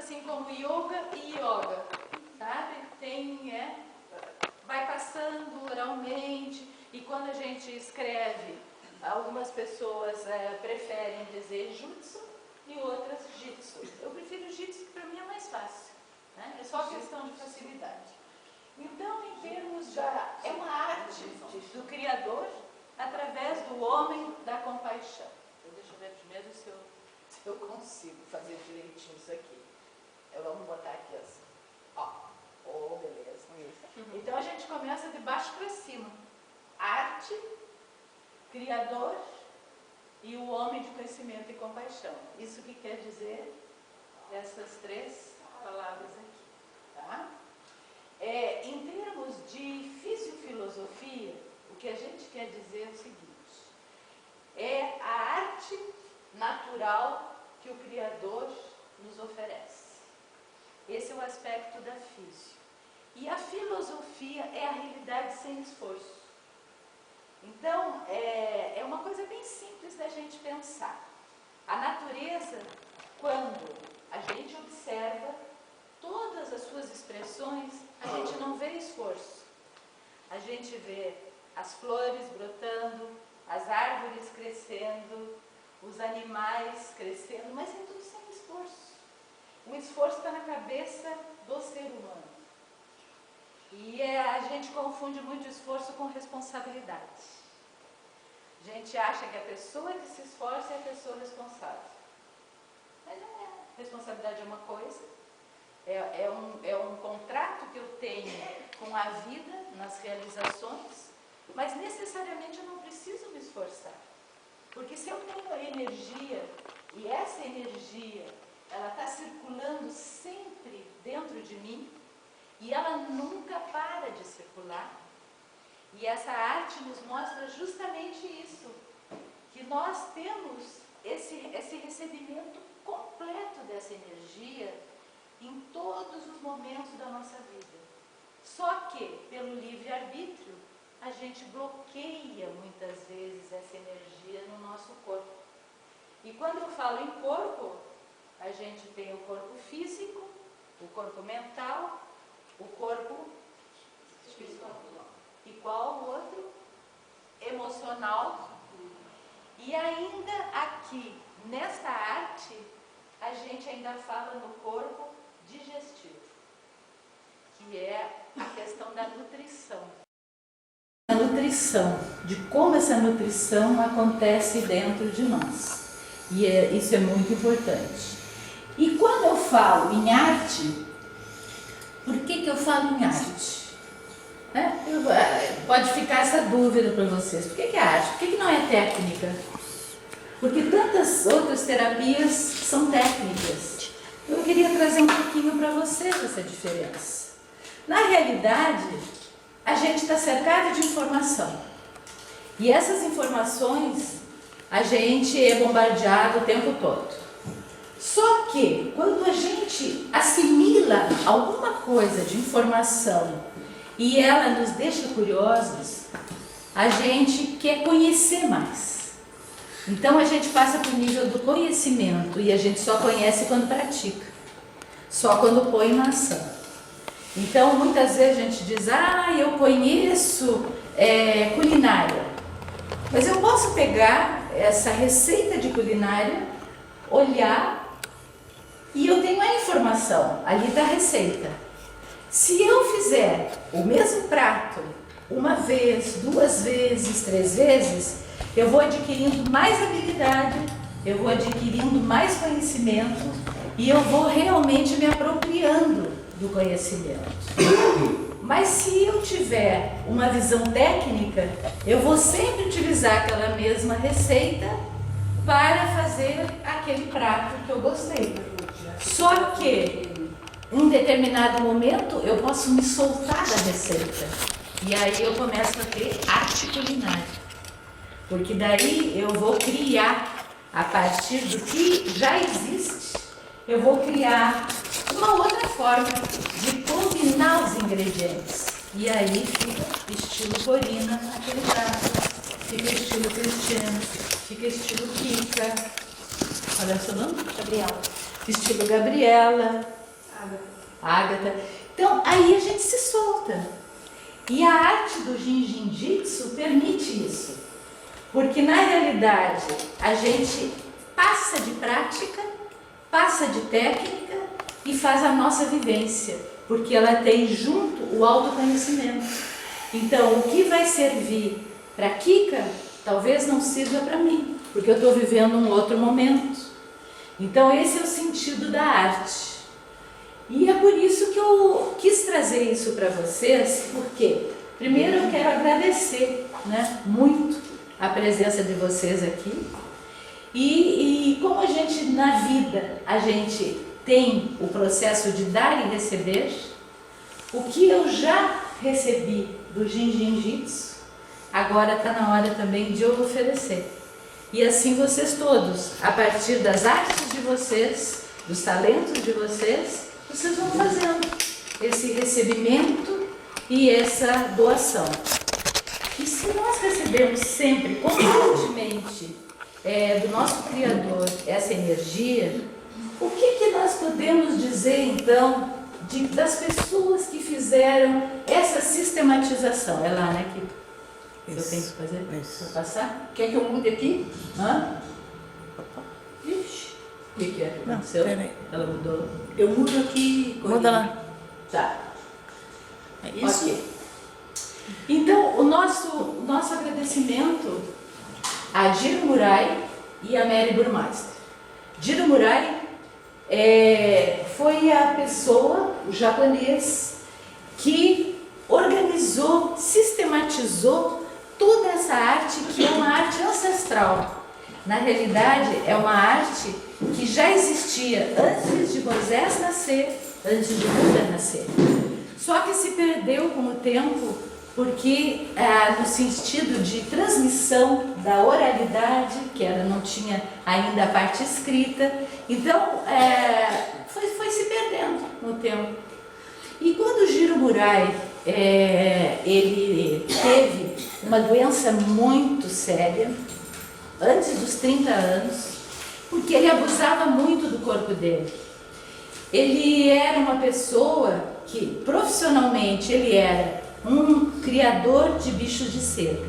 assim como yoga e yoga, sabe? Vai passando oralmente, e quando a gente escreve, algumas pessoas preferem dizer jutsu e outras jitsu. Eu prefiro jitsu, que para mim é mais fácil, né? É só questão de facilidade. Então, em termos é uma arte do Criador através do homem da compaixão. Então, deixa eu ver primeiro se eu consigo fazer direitinho isso aqui. Vamos botar aqui assim. Beleza. Então a gente começa de baixo para cima. Arte, Criador e o homem de conhecimento e compaixão. Isso que quer dizer essas três palavras aqui. Tá? Em termos de fisiofilosofia, o que a gente quer dizer é o seguinte: é a arte natural que o Criador nos oferece. Esse é o aspecto da física. E a filosofia é a realidade sem esforço. Então, é uma coisa bem simples da gente pensar. A natureza, quando a gente observa todas as suas expressões, a gente não vê esforço. A gente vê as flores brotando, as árvores crescendo, os animais crescendo, mas é tudo sem esforço. O esforço está na cabeça do ser humano. E a gente confunde muito esforço com responsabilidade. A gente acha que a pessoa que se esforça é a pessoa responsável. Mas não é. Responsabilidade é uma coisa, é um contrato que eu tenho com a vida, nas realizações, mas necessariamente eu não preciso me esforçar. Porque se eu tenho energia, e essa energia, ela está circulando sempre dentro de mim, e ela nunca para de circular. E essa arte nos mostra justamente isso, que nós temos esse recebimento completo dessa energia em todos os momentos da nossa vida. Só que, pelo livre-arbítrio, a gente bloqueia muitas vezes essa energia no nosso corpo. E quando eu falo em corpo, a gente tem o corpo físico, o corpo mental, o corpo espiritual. E qual o outro? Emocional. E ainda aqui, nesta arte, a gente ainda fala no corpo digestivo, que é a questão da nutrição. A nutrição, de como essa nutrição acontece dentro de nós. E isso é muito importante. E quando eu falo em arte, por que eu falo em arte? Pode ficar essa dúvida para vocês. Por que é arte? Por que não é técnica? Porque tantas outras terapias são técnicas. Eu queria trazer um pouquinho para vocês essa diferença. Na realidade, a gente está cercado de informação. E essas informações, a gente é bombardeado o tempo todo. Só que, quando a gente assimila alguma coisa de informação e ela nos deixa curiosos, a gente quer conhecer mais. Então a gente passa para o nível do conhecimento e a gente só conhece quando pratica, só quando põe em ação. Então muitas vezes a gente diz, eu conheço culinária, mas eu posso pegar essa receita de culinária, olhar e eu tenho a informação, ali está a receita. Se eu fizer o mesmo prato uma vez, 2 vezes, 3 vezes, eu vou adquirindo mais habilidade, eu vou adquirindo mais conhecimento e eu vou realmente me apropriando do conhecimento. Mas se eu tiver uma visão técnica, eu vou sempre utilizar aquela mesma receita para fazer aquele prato que eu gostei. Só que em um determinado momento eu posso me soltar da receita e aí eu começo a ter arte culinária. Porque daí eu vou criar, a partir do que já existe, eu vou criar uma outra forma de combinar os ingredientes. E aí fica estilo Corina, aquele prato, fica estilo Cristiano, fica estilo Kika. Olha o seu nome? Gabriela. estilo Gabriela, Ágata. Então, aí a gente se solta. E a arte do Jiu-Jitsu permite isso. Porque, na realidade, a gente passa de prática, passa de técnica e faz a nossa vivência. Porque ela tem junto o autoconhecimento. Então, o que vai servir para a Kika, talvez não sirva para mim. Porque eu estou vivendo um outro momento. Então, esse é o sentido da arte. E é por isso que eu quis trazer isso para vocês, porque primeiro eu quero agradecer, né, muito a presença de vocês aqui. E como a gente, na vida, a gente tem o processo de dar e receber, o que eu já recebi do Jiu-Jitsu, agora está na hora também de eu oferecer. E assim vocês todos, a partir das artes de vocês, dos talentos de vocês, vocês vão fazendo esse recebimento e essa doação. E se nós recebemos sempre, constantemente, do nosso Criador, essa energia, o que nós podemos dizer, então, das pessoas que fizeram essa sistematização? É lá, né, que eu tenho que fazer? Vou passar? Quer que eu mude aqui? Hã? Ixi, o que é que aconteceu? Ela mudou. Eu mudo aqui. Muda lá. Tá. É isso. Ok. Então, o nosso agradecimento a Jiro Murai e a Mary Burmeister. Jiro Murai foi a pessoa, o japonês, que organizou, sistematizou toda essa arte, que é uma arte ancestral. Na realidade, é uma arte que já existia antes de Moisés nascer, antes de Buda nascer. Só que se perdeu com o tempo, porque no sentido de transmissão da oralidade, que não tinha ainda a parte escrita, então foi se perdendo no tempo. E quando o Jiro Murai ele teve uma doença muito séria, antes dos 30 anos, porque ele abusava muito do corpo dele. Ele era uma pessoa que profissionalmente ele era um criador de bichos de cerca.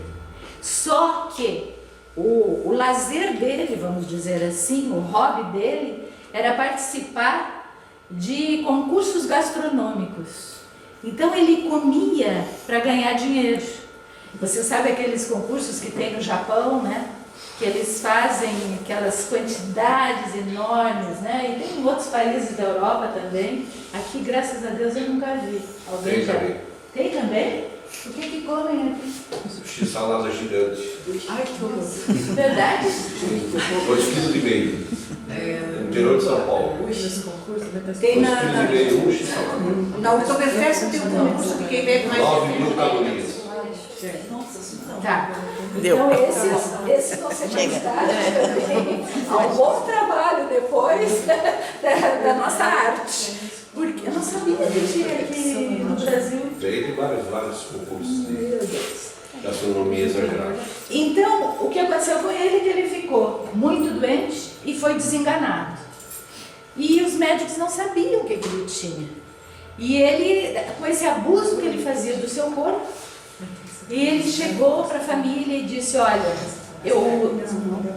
Só que o lazer dele, vamos dizer assim, o hobby dele, era participar de concursos gastronômicos. Então ele comia para ganhar dinheiro. Você sabe aqueles concursos que tem no Japão, né? Que eles fazem aquelas quantidades enormes, né? E tem em outros países da Europa também. Aqui, graças a Deus, eu nunca vi. Alguém já viu? Tem também? O que comem aqui? Salada gigante. Ai, que horror. Verdade? 2,5 kg. No interior de São Paulo. Tem 2,5 kg, um x-salada. na Oktoberfest tem um concurso de quem bebe mais. 9.000 calorias. Tá. Então, esse você também há um bom trabalho depois da nossa arte. Porque eu não sabia que tinha aqui no Brasil. Tem vários concursos de gastronomia exagerada. Então, o que aconteceu com ele é que ele ficou muito doente e foi desenganado. E os médicos não sabiam o que ele tinha. E ele, com esse abuso que ele fazia do seu corpo, ele chegou para a família e disse: olha, eu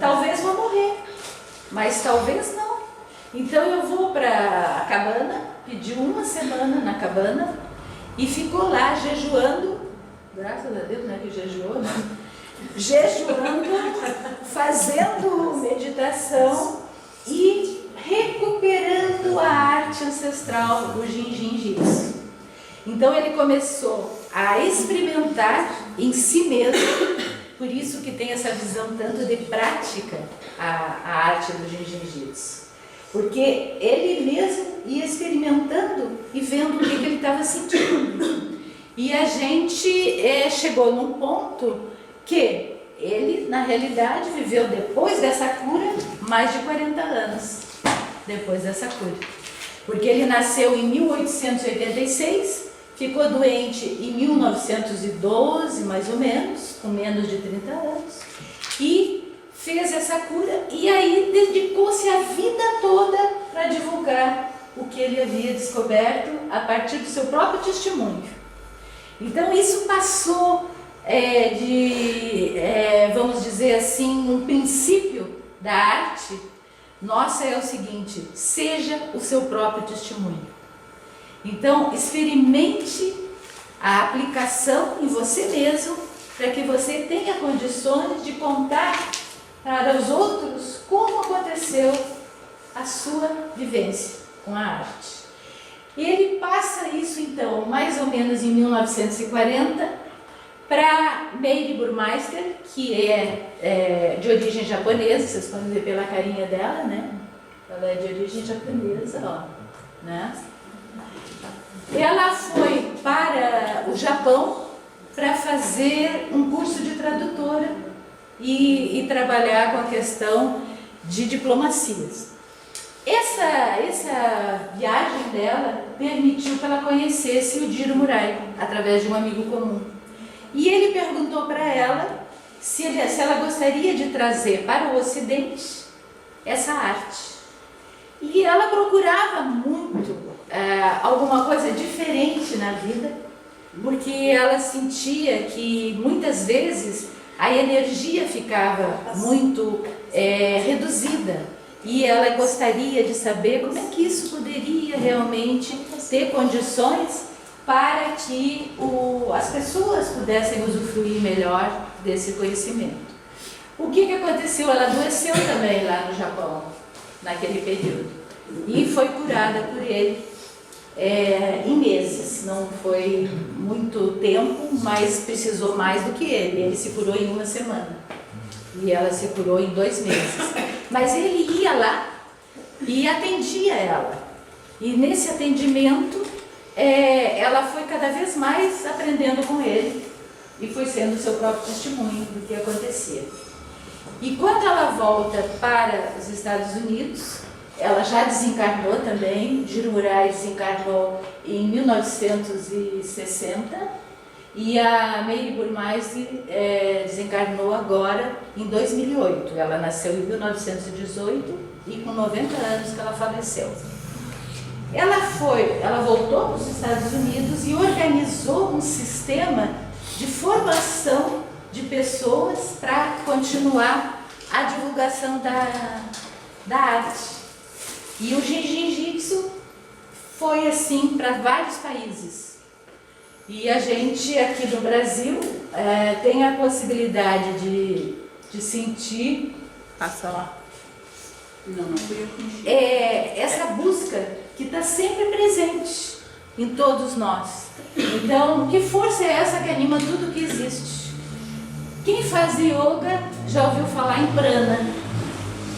talvez vou morrer, mas talvez não. Então eu vou para a cabana, pediu uma semana na cabana e ficou lá jejuando, graças a Deus, né, que jejuou, né? Jejuando, fazendo meditação e recuperando a arte ancestral do Jiu-Jitsu. Então ele começou a experimentar em si mesmo, por isso que tem essa visão tanto de prática a arte do Jiu-Jitsu. Porque ele mesmo ia experimentando e vendo o que ele estava sentindo. E a gente chegou num ponto que ele, na realidade, viveu depois dessa cura mais de 40 anos. Depois dessa cura. Porque ele nasceu em 1886, ficou doente em 1912, mais ou menos, com menos de 30 anos, e fez essa cura, e aí dedicou-se a vida toda para divulgar o que ele havia descoberto a partir do seu próprio testemunho. Então isso passou vamos dizer assim, um princípio da arte nossa é o seguinte: seja o seu próprio testemunho. Então experimente a aplicação em você mesmo, para que você tenha condições de contar para os outros como aconteceu a sua vivência com a arte. E ele passa isso então, mais ou menos em 1940, para Mary Burmeister, que é de origem japonesa, vocês podem ver pela carinha dela, né? Ela é de origem japonesa, ó, né? Ela foi para o Japão para fazer um curso de tradutora e trabalhar com a questão de diplomacias. Essa viagem dela permitiu que ela conhecesse o Jiro Murai, através de um amigo comum. E ele perguntou para ela se ela gostaria de trazer para o Ocidente essa arte. E ela procurava muito alguma coisa diferente na vida, porque ela sentia que muitas vezes a energia ficava muito reduzida. E ela gostaria de saber como é que isso poderia realmente ter condições para que as pessoas pudessem usufruir melhor desse conhecimento. O que aconteceu? Ela adoeceu também lá no Japão, naquele período, e foi curada por ele em meses. Não foi muito tempo, mas precisou mais do que ele. Ele se curou em 1 semana e ela se curou em 2 meses. Mas ele ia lá e atendia ela. E nesse atendimento, ela foi cada vez mais aprendendo com ele e foi sendo o seu próprio testemunho do que acontecia. E quando ela volta para os Estados Unidos, ela já desencarnou também. Jiro Murai desencarnou em 1960 e a Mary Burmeister desencarnou agora em 2008. Ela nasceu em 1918 e com 90 anos que ela faleceu. Ela voltou para os Estados Unidos e organizou um sistema de formação de pessoas para continuar a divulgação da arte. E o Jiu-Jitsu foi assim para vários países. E a gente aqui no Brasil tem a possibilidade de sentir. Passa lá. Não fui eu. Essa busca que está sempre presente em todos nós. Então, que força é essa que anima tudo que existe? Quem faz yoga já ouviu falar em prana,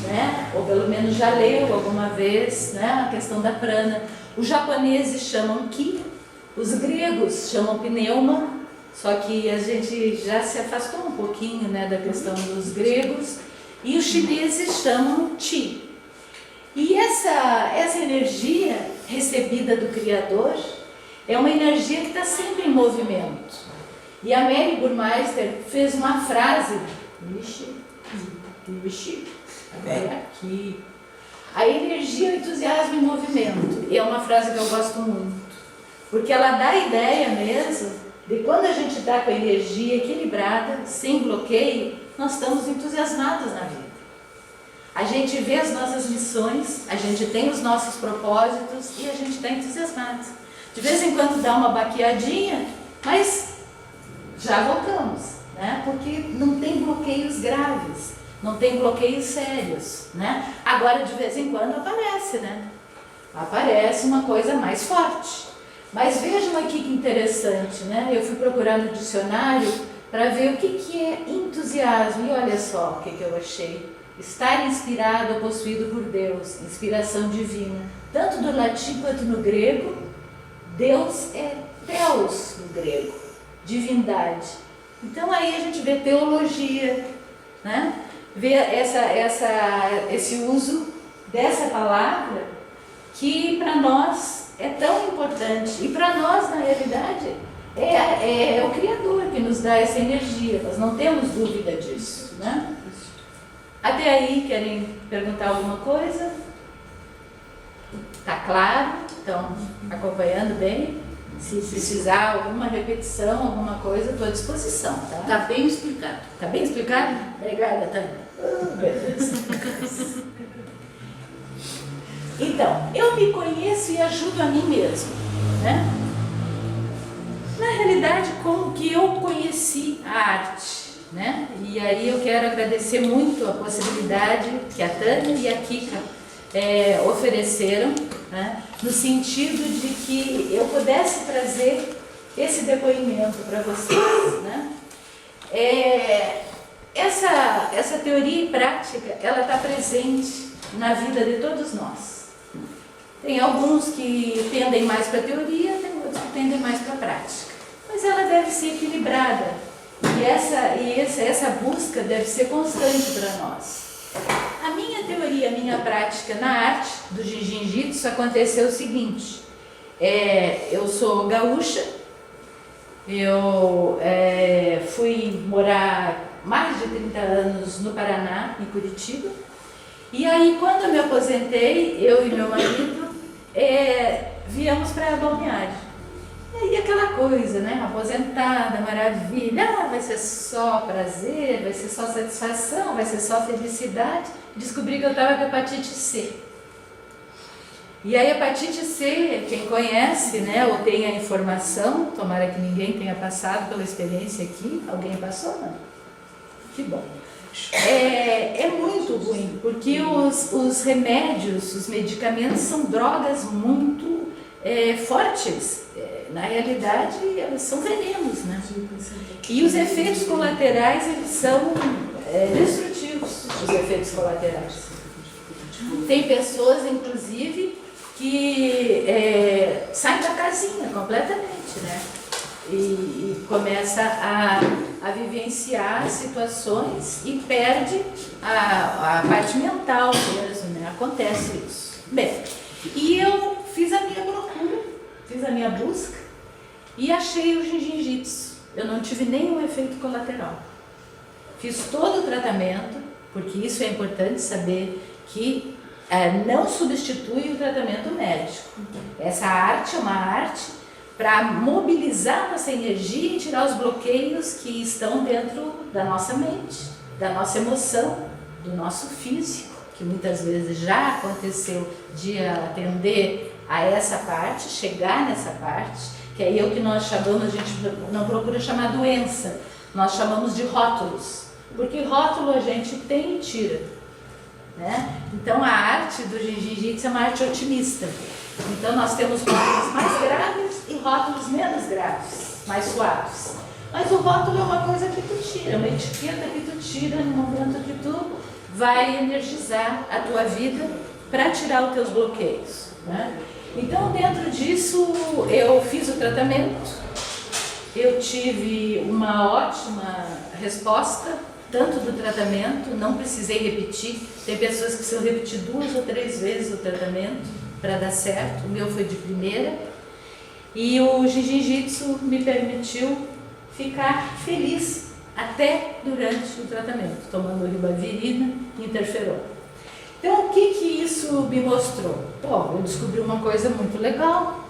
né? Ou pelo menos já leu alguma vez, né? A questão da prana. Os japoneses chamam ki, os gregos chamam pneuma, só que a gente já se afastou um pouquinho, né, da questão dos gregos, e os chineses chamam chi. E essa energia recebida do Criador é uma energia que está sempre em movimento. E a Mary Burmeister fez uma frase, aqui. A energia, o entusiasmo em movimento. E é uma frase que eu gosto muito, porque ela dá a ideia mesmo de quando a gente está com a energia equilibrada, sem bloqueio, nós estamos entusiasmados na vida. A gente vê as nossas missões, a gente tem os nossos propósitos e a gente está entusiasmado. De vez em quando dá uma baqueadinha, mas já voltamos, né? Porque não tem bloqueios graves, não tem bloqueios sérios, né? Agora, de vez em quando aparece, né? Aparece uma coisa mais forte. Mas vejam aqui que interessante, né? Eu fui procurar no dicionário para ver o que é entusiasmo. E olha só o que eu achei. Estar inspirado ou possuído por Deus, inspiração divina. Tanto no latim quanto no grego, Deus é Theos no grego, divindade. Então aí a gente vê teologia, né? Vê esse uso dessa palavra que para nós é tão importante. E para nós, na realidade, é o Criador que nos dá essa energia, nós não temos dúvida disso, né? Até aí, querem perguntar alguma coisa? Tá claro? Estão acompanhando bem? Se precisar alguma repetição, alguma coisa, estou à disposição, tá? Tá bem explicado. Tá bem explicado? Obrigada, Tânia. Beleza. Então, eu me conheço e ajudo a mim mesmo, né? Na realidade, como que eu conheci a arte, né? E aí eu quero agradecer muito a possibilidade que a Tânia e a Kika ofereceram, né? No sentido de que eu pudesse trazer esse depoimento para vocês, né? Essa teoria e prática, ela está presente na vida de todos nós. Tem alguns que tendem mais para a teoria, tem outros que tendem mais para a prática. Mas ela deve ser equilibrada. E essa busca deve ser constante para nós. A minha teoria, a minha prática na arte do Jiu-Jitsu aconteceu o seguinte. Eu sou gaúcha, eu fui morar mais de 30 anos no Paraná, em Curitiba. E aí, quando eu me aposentei, eu e meu marido viemos para Balneário. E aí aquela coisa, né? Aposentada, maravilha, vai ser só prazer, vai ser só satisfação, vai ser só felicidade. Descobri que eu estava com hepatite C. E a hepatite C, quem conhece, né, ou tem a informação, tomara que ninguém tenha passado pela experiência aqui, alguém passou, não? Que bom. É muito ruim, porque os remédios, os medicamentos são drogas muito fortes. Na realidade, elas são venenos, né? E os efeitos colaterais, eles são destrutivos, os efeitos colaterais. Tem pessoas, inclusive, que saem da casinha completamente, né? E começa a vivenciar situações e perde a parte mental mesmo, né? Acontece isso. Bem, e eu fiz a minha procura, fiz a minha busca e achei o Jiu-Jitsu. Eu não tive nenhum efeito colateral. Fiz todo o tratamento, porque isso é importante saber que não substitui o tratamento médico. Essa arte é uma arte para mobilizar nossa energia e tirar os bloqueios que estão dentro da nossa mente, da nossa emoção, do nosso físico, que muitas vezes já aconteceu de atender a essa parte, chegar nessa parte, que é o que nós chamamos, a gente não procura chamar doença, nós chamamos de rótulos, porque rótulo a gente tem e tira, né? Então a arte do Jiu-Jitsu é uma arte otimista. Então nós temos rótulos mais graves e rótulos menos graves, mais suaves. Mas o rótulo é uma coisa que tu tira, uma etiqueta que tu tira no momento que tu vai energizar a tua vida para tirar os teus bloqueios, né? Então dentro disso eu fiz o tratamento, eu tive uma ótima resposta, tanto do tratamento, não precisei repetir. Tem pessoas que precisam repetir 2 ou 3 vezes o tratamento para dar certo, o meu foi de primeira. E o Jiu-Jitsu me permitiu ficar feliz até durante o tratamento, tomando ribavirina e interferon. Então o que isso me mostrou? Eu descobri uma coisa muito legal,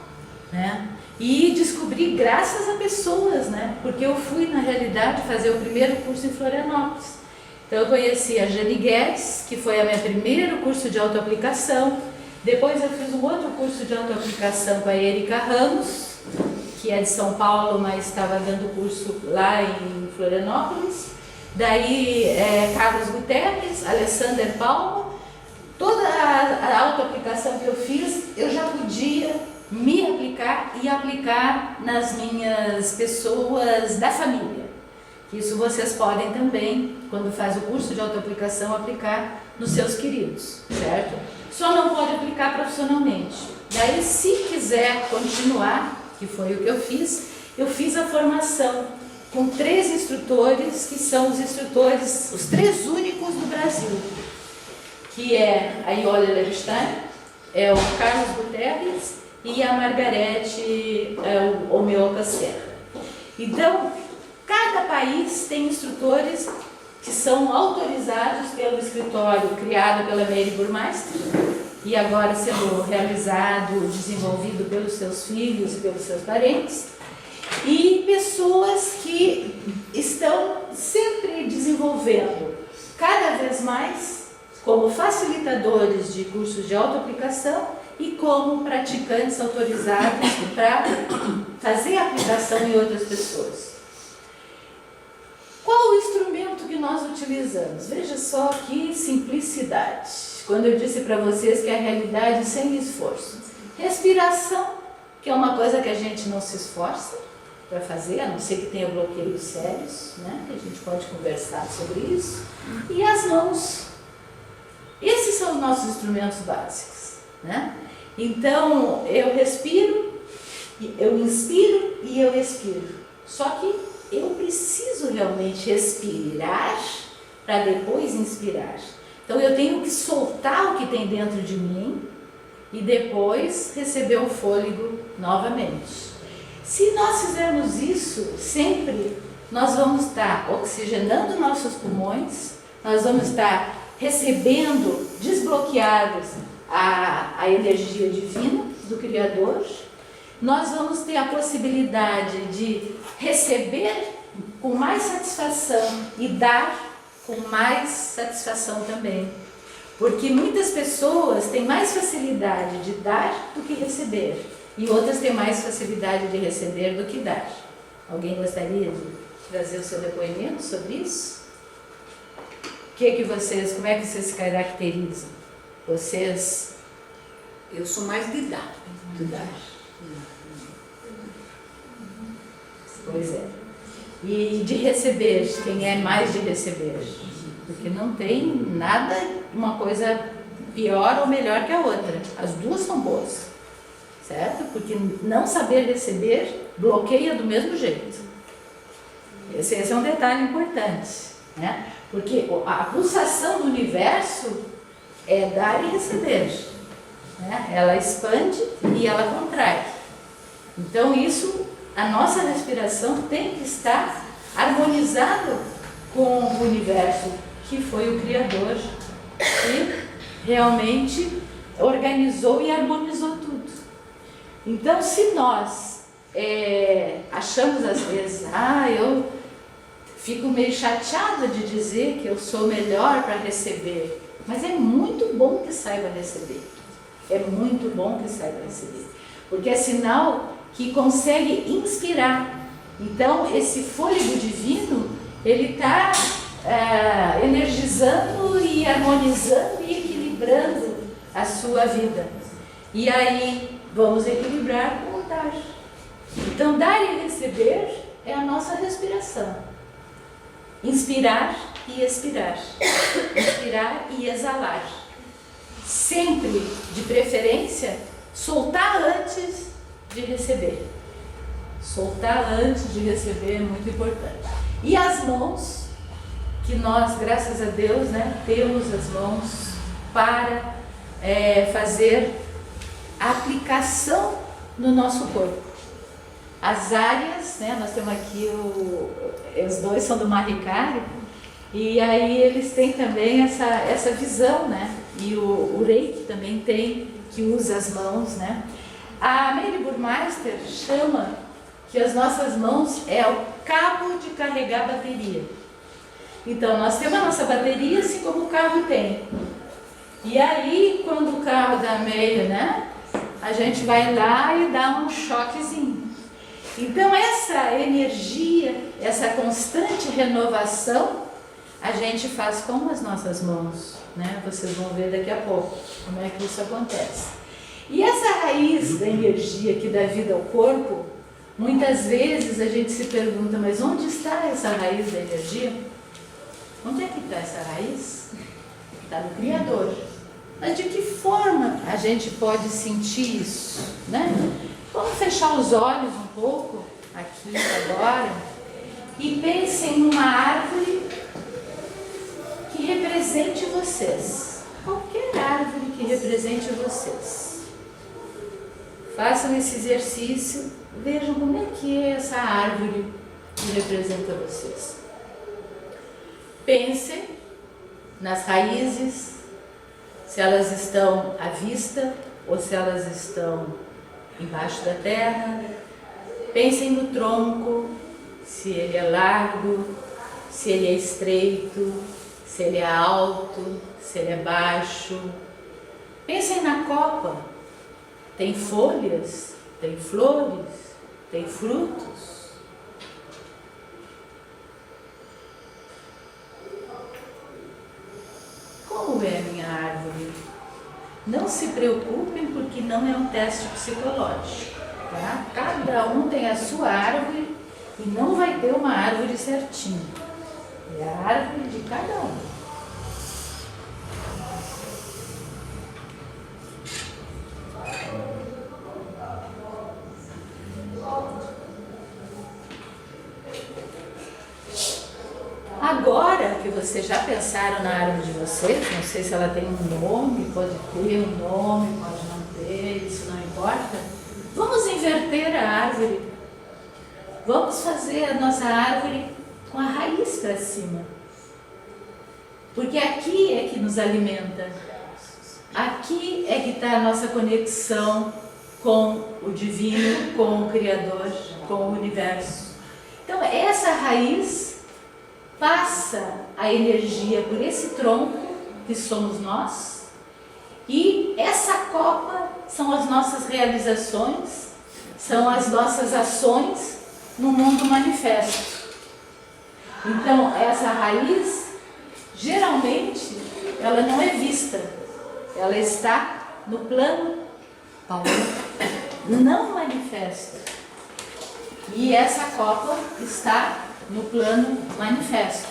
né? E descobri graças a pessoas, né? Porque eu fui, na realidade, fazer o primeiro curso em Florianópolis. Então eu conheci a Jane Guedes, que foi o meu primeiro curso de autoaplicação. Depois eu fiz um outro curso de autoaplicação com a Erika Ramos, que é de São Paulo, mas estava dando curso lá em Florianópolis. Daí Carlos Guterres, Alessander Palma. Toda a autoaplicação que eu fiz, eu já podia me aplicar e aplicar nas minhas pessoas da família. Isso vocês podem também, quando faz o curso de autoaplicação, aplicar nos seus queridos, certo? Só não pode aplicar profissionalmente. Daí, se quiser continuar, que foi o que eu fiz a formação com 3 instrutores, que são os instrutores, os 3 únicos do Brasil, que é a Iole Levstein, é o Carlos Guterres e a Margarete Omeoka Serra. Então, cada país tem instrutores que são autorizados pelo escritório criado pela Mary Burmeister, e agora sendo realizado, desenvolvido pelos seus filhos e pelos seus parentes, e pessoas que estão sempre desenvolvendo cada vez mais como facilitadores de cursos de autoaplicação e como praticantes autorizados para fazer a aplicação em outras pessoas. Qual o instrumento que nós utilizamos? Veja só que simplicidade. Quando eu disse para vocês que é a realidade sem esforço. Respiração, que é uma coisa que a gente não se esforça para fazer, a não ser que tenha bloqueios sérios, né? Que a gente pode conversar sobre isso. E as mãos. Esses são os nossos instrumentos básicos, né? Então, eu respiro, eu inspiro e eu expiro. Só que eu preciso realmente expirar para depois inspirar. Então, eu tenho que soltar o que tem dentro de mim e depois receber o fôlego novamente. Se nós fizermos isso sempre, nós vamos estar oxigenando nossos pulmões, nós vamos estar recebendo, desbloqueados a energia divina do Criador, nós vamos ter a possibilidade de receber com mais satisfação e dar com mais satisfação também. Porque muitas pessoas têm mais facilidade de dar do que receber, e outras têm mais facilidade de receber do que dar. Alguém gostaria de trazer o seu depoimento sobre isso? Como é que vocês se caracterizam? Vocês... Eu sou mais de dar. De dar. Pois é. E de receber, quem é mais de receber? Porque não tem nada, uma coisa pior ou melhor que a outra. As duas são boas, certo? Porque não saber receber bloqueia do mesmo jeito. Esse é um detalhe importante, né? Porque a pulsação do universo é dar e receber, né? Ela expande e ela contrai. Então isso, a nossa respiração tem que estar harmonizada com o universo, que foi o Criador, que realmente organizou e harmonizou tudo. Então, se nós achamos às vezes, eu fico meio chateada de dizer que eu sou melhor para receber, mas é muito bom que saiba receber. É muito bom que saiba receber, porque é sinal que consegue inspirar. Então, esse fôlego divino, ele está energizando e harmonizando e equilibrando a sua vida. E aí, vamos equilibrar com o dar. Então, dar e receber é a nossa respiração. Inspirar e expirar. Inspirar e exalar. Sempre, de preferência, soltar antes de receber. Soltar antes de receber é muito importante. E as mãos, que nós, graças a Deus, né, temos as mãos para fazer a aplicação no nosso corpo. As áreas, né, nós temos aqui os dois são do Mahikari, e aí eles têm também essa visão, né? E o Reiki também tem, que usa as mãos, né? A Mary Burmeister chama que as nossas mãos é o cabo de carregar bateria. Então, nós temos a nossa bateria assim como o carro tem. E aí, quando o carro dá meio, né? A gente vai lá e dá um choquezinho. Então, essa energia, essa constante renovação, a gente faz com as nossas mãos, né? Vocês vão ver daqui a pouco como é que isso acontece. E essa raiz da energia que dá vida ao corpo, muitas vezes a gente se pergunta, mas onde está essa raiz da energia? Onde é que está essa raiz? Está no Criador. Mas de que forma a gente pode sentir isso, né? Vamos fechar os olhos um pouco, aqui agora, e pensem numa árvore que represente vocês. Qualquer árvore que represente vocês. Façam esse exercício, vejam como é que é essa árvore que representa vocês. Pensem nas raízes, se elas estão à vista ou se elas estão embaixo da terra. Pensem no tronco, se ele é largo, se ele é estreito, se ele é alto, se ele é baixo. Pensem na copa. Tem folhas, tem flores, tem frutos. Como é a minha árvore? Não se preocupem, porque não é um teste psicológico, tá? Cada um tem a sua árvore e não vai ter uma árvore certinha. É a árvore de cada um. Agora que vocês já pensaram na árvore de vocês, não sei se ela tem um nome, pode ter um nome, pode não ter, isso não importa. Vamos inverter a árvore. Vamos fazer a nossa árvore com a raiz para cima. Porque aqui é que nos alimenta. Aqui é que está a nossa conexão com o divino, com o Criador, com o universo. Então essa raiz passa a energia por esse tronco, que somos nós, e essa copa são as nossas realizações, são as nossas ações no mundo manifesto. Então, essa raiz, geralmente, ela não é vista, ela está no plano não manifesto. E essa copa está no plano manifesto.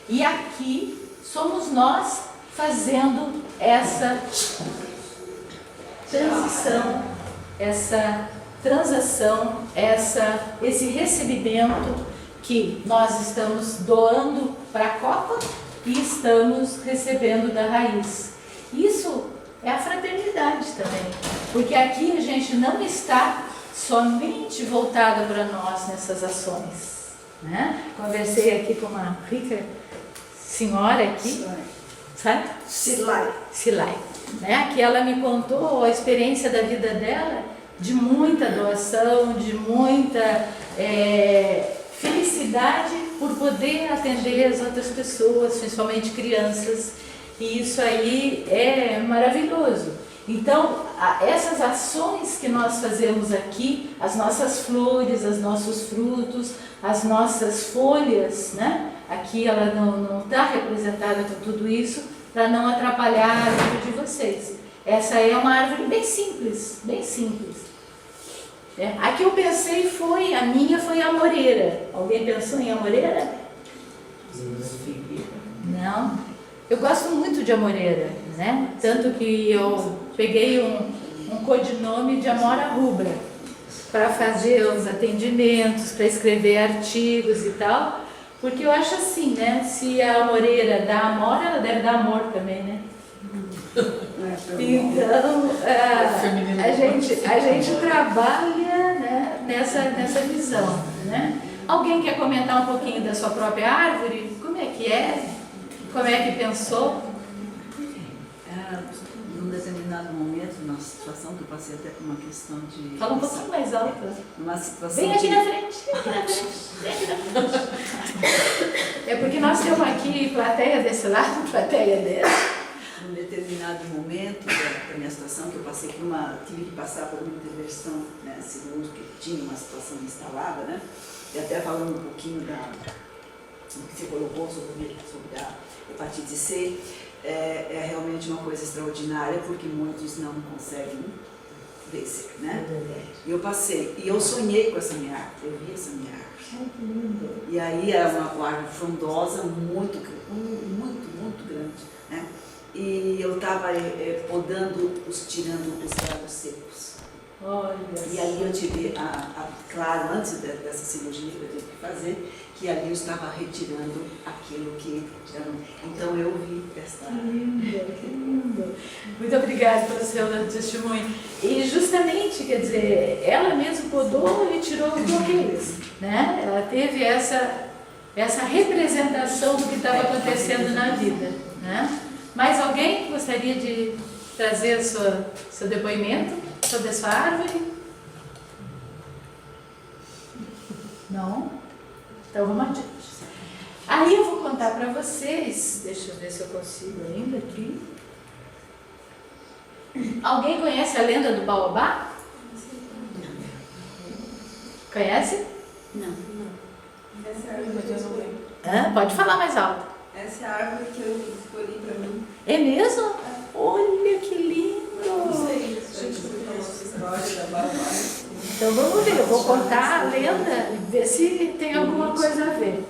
E aqui somos nós fazendo essa transição, essa transação, esse recebimento que nós estamos doando para a copa e estamos recebendo da raiz. Isso é a fraternidade também, porque aqui a gente não está somente voltada para nós nessas ações. Né? Conversei aqui com uma rica senhora aqui, sabe? Silai, né? Que ela me contou a experiência da vida dela, de muita doação, de muita felicidade por poder atender as outras pessoas, principalmente crianças, e isso aí é maravilhoso. Então, essas ações que nós fazemos aqui, as nossas flores, os nossos frutos, as nossas folhas, né? Aqui ela não está representada com tudo isso, para não atrapalhar a árvore de vocês. Essa é uma árvore bem simples, bem simples. A que eu pensei a minha foi a amoreira. Alguém pensou em amoreira? Não. Eu gosto muito de amoreira, né? Tanto que eu peguei um codinome de Amora Rubra para fazer os atendimentos, para escrever artigos e tal, porque eu acho assim, né? Se a amoreira dá amor, ela deve dar amor também, né? Então, a gente trabalha, né, nessa visão, né? Alguém quer comentar um pouquinho da sua própria árvore? Como é que é? Como é que pensou? Num determinado momento, numa situação que eu passei até por uma questão de... Fala um pouquinho mais alto. Uma situação Vem aqui na frente, vem aqui na frente. É porque nós temos aqui plateia desse lado, plateia desse. Num determinado momento da minha situação, que eu passei por tive que passar por uma intervenção, né, cirúrgica, que tinha uma situação instalada, né? E até falando um pouquinho do que você colocou sobre a hepatite C, é realmente uma coisa extraordinária, porque muitos não conseguem vencer, né? E eu passei, e eu sonhei com essa minha árvore, eu vi essa minha árvore. E aí era uma árvore frondosa, muito grande, né? E eu estava podando, tirando os galhos secos. Olha. E aí eu tive, claro, antes dessa cirurgia que eu tive que fazer, que ali eu estava retirando aquilo que... Então eu vi essa... Que lindo. Muito obrigada pelo seu testemunho. E justamente, quer dizer, ela mesma podou e tirou os bloqueios, né? Ela teve essa representação do que estava acontecendo na vida, né? Mais alguém gostaria de trazer seu depoimento sobre a sua árvore? Não? Então vamos adiante. Aí eu vou contar para vocês, deixa eu ver se eu consigo ainda aqui. Alguém conhece a lenda do Baobá? Conhece? Não. Essa é a árvore que eu escolhi. Pode falar mais alto. Essa é a árvore que eu escolhi pra mim. É mesmo? Olha que Não lindo! sei, gente, porque a nossa história da Baobá. Então vamos ver, eu vou contar a lenda e ver se tem alguma coisa a ver.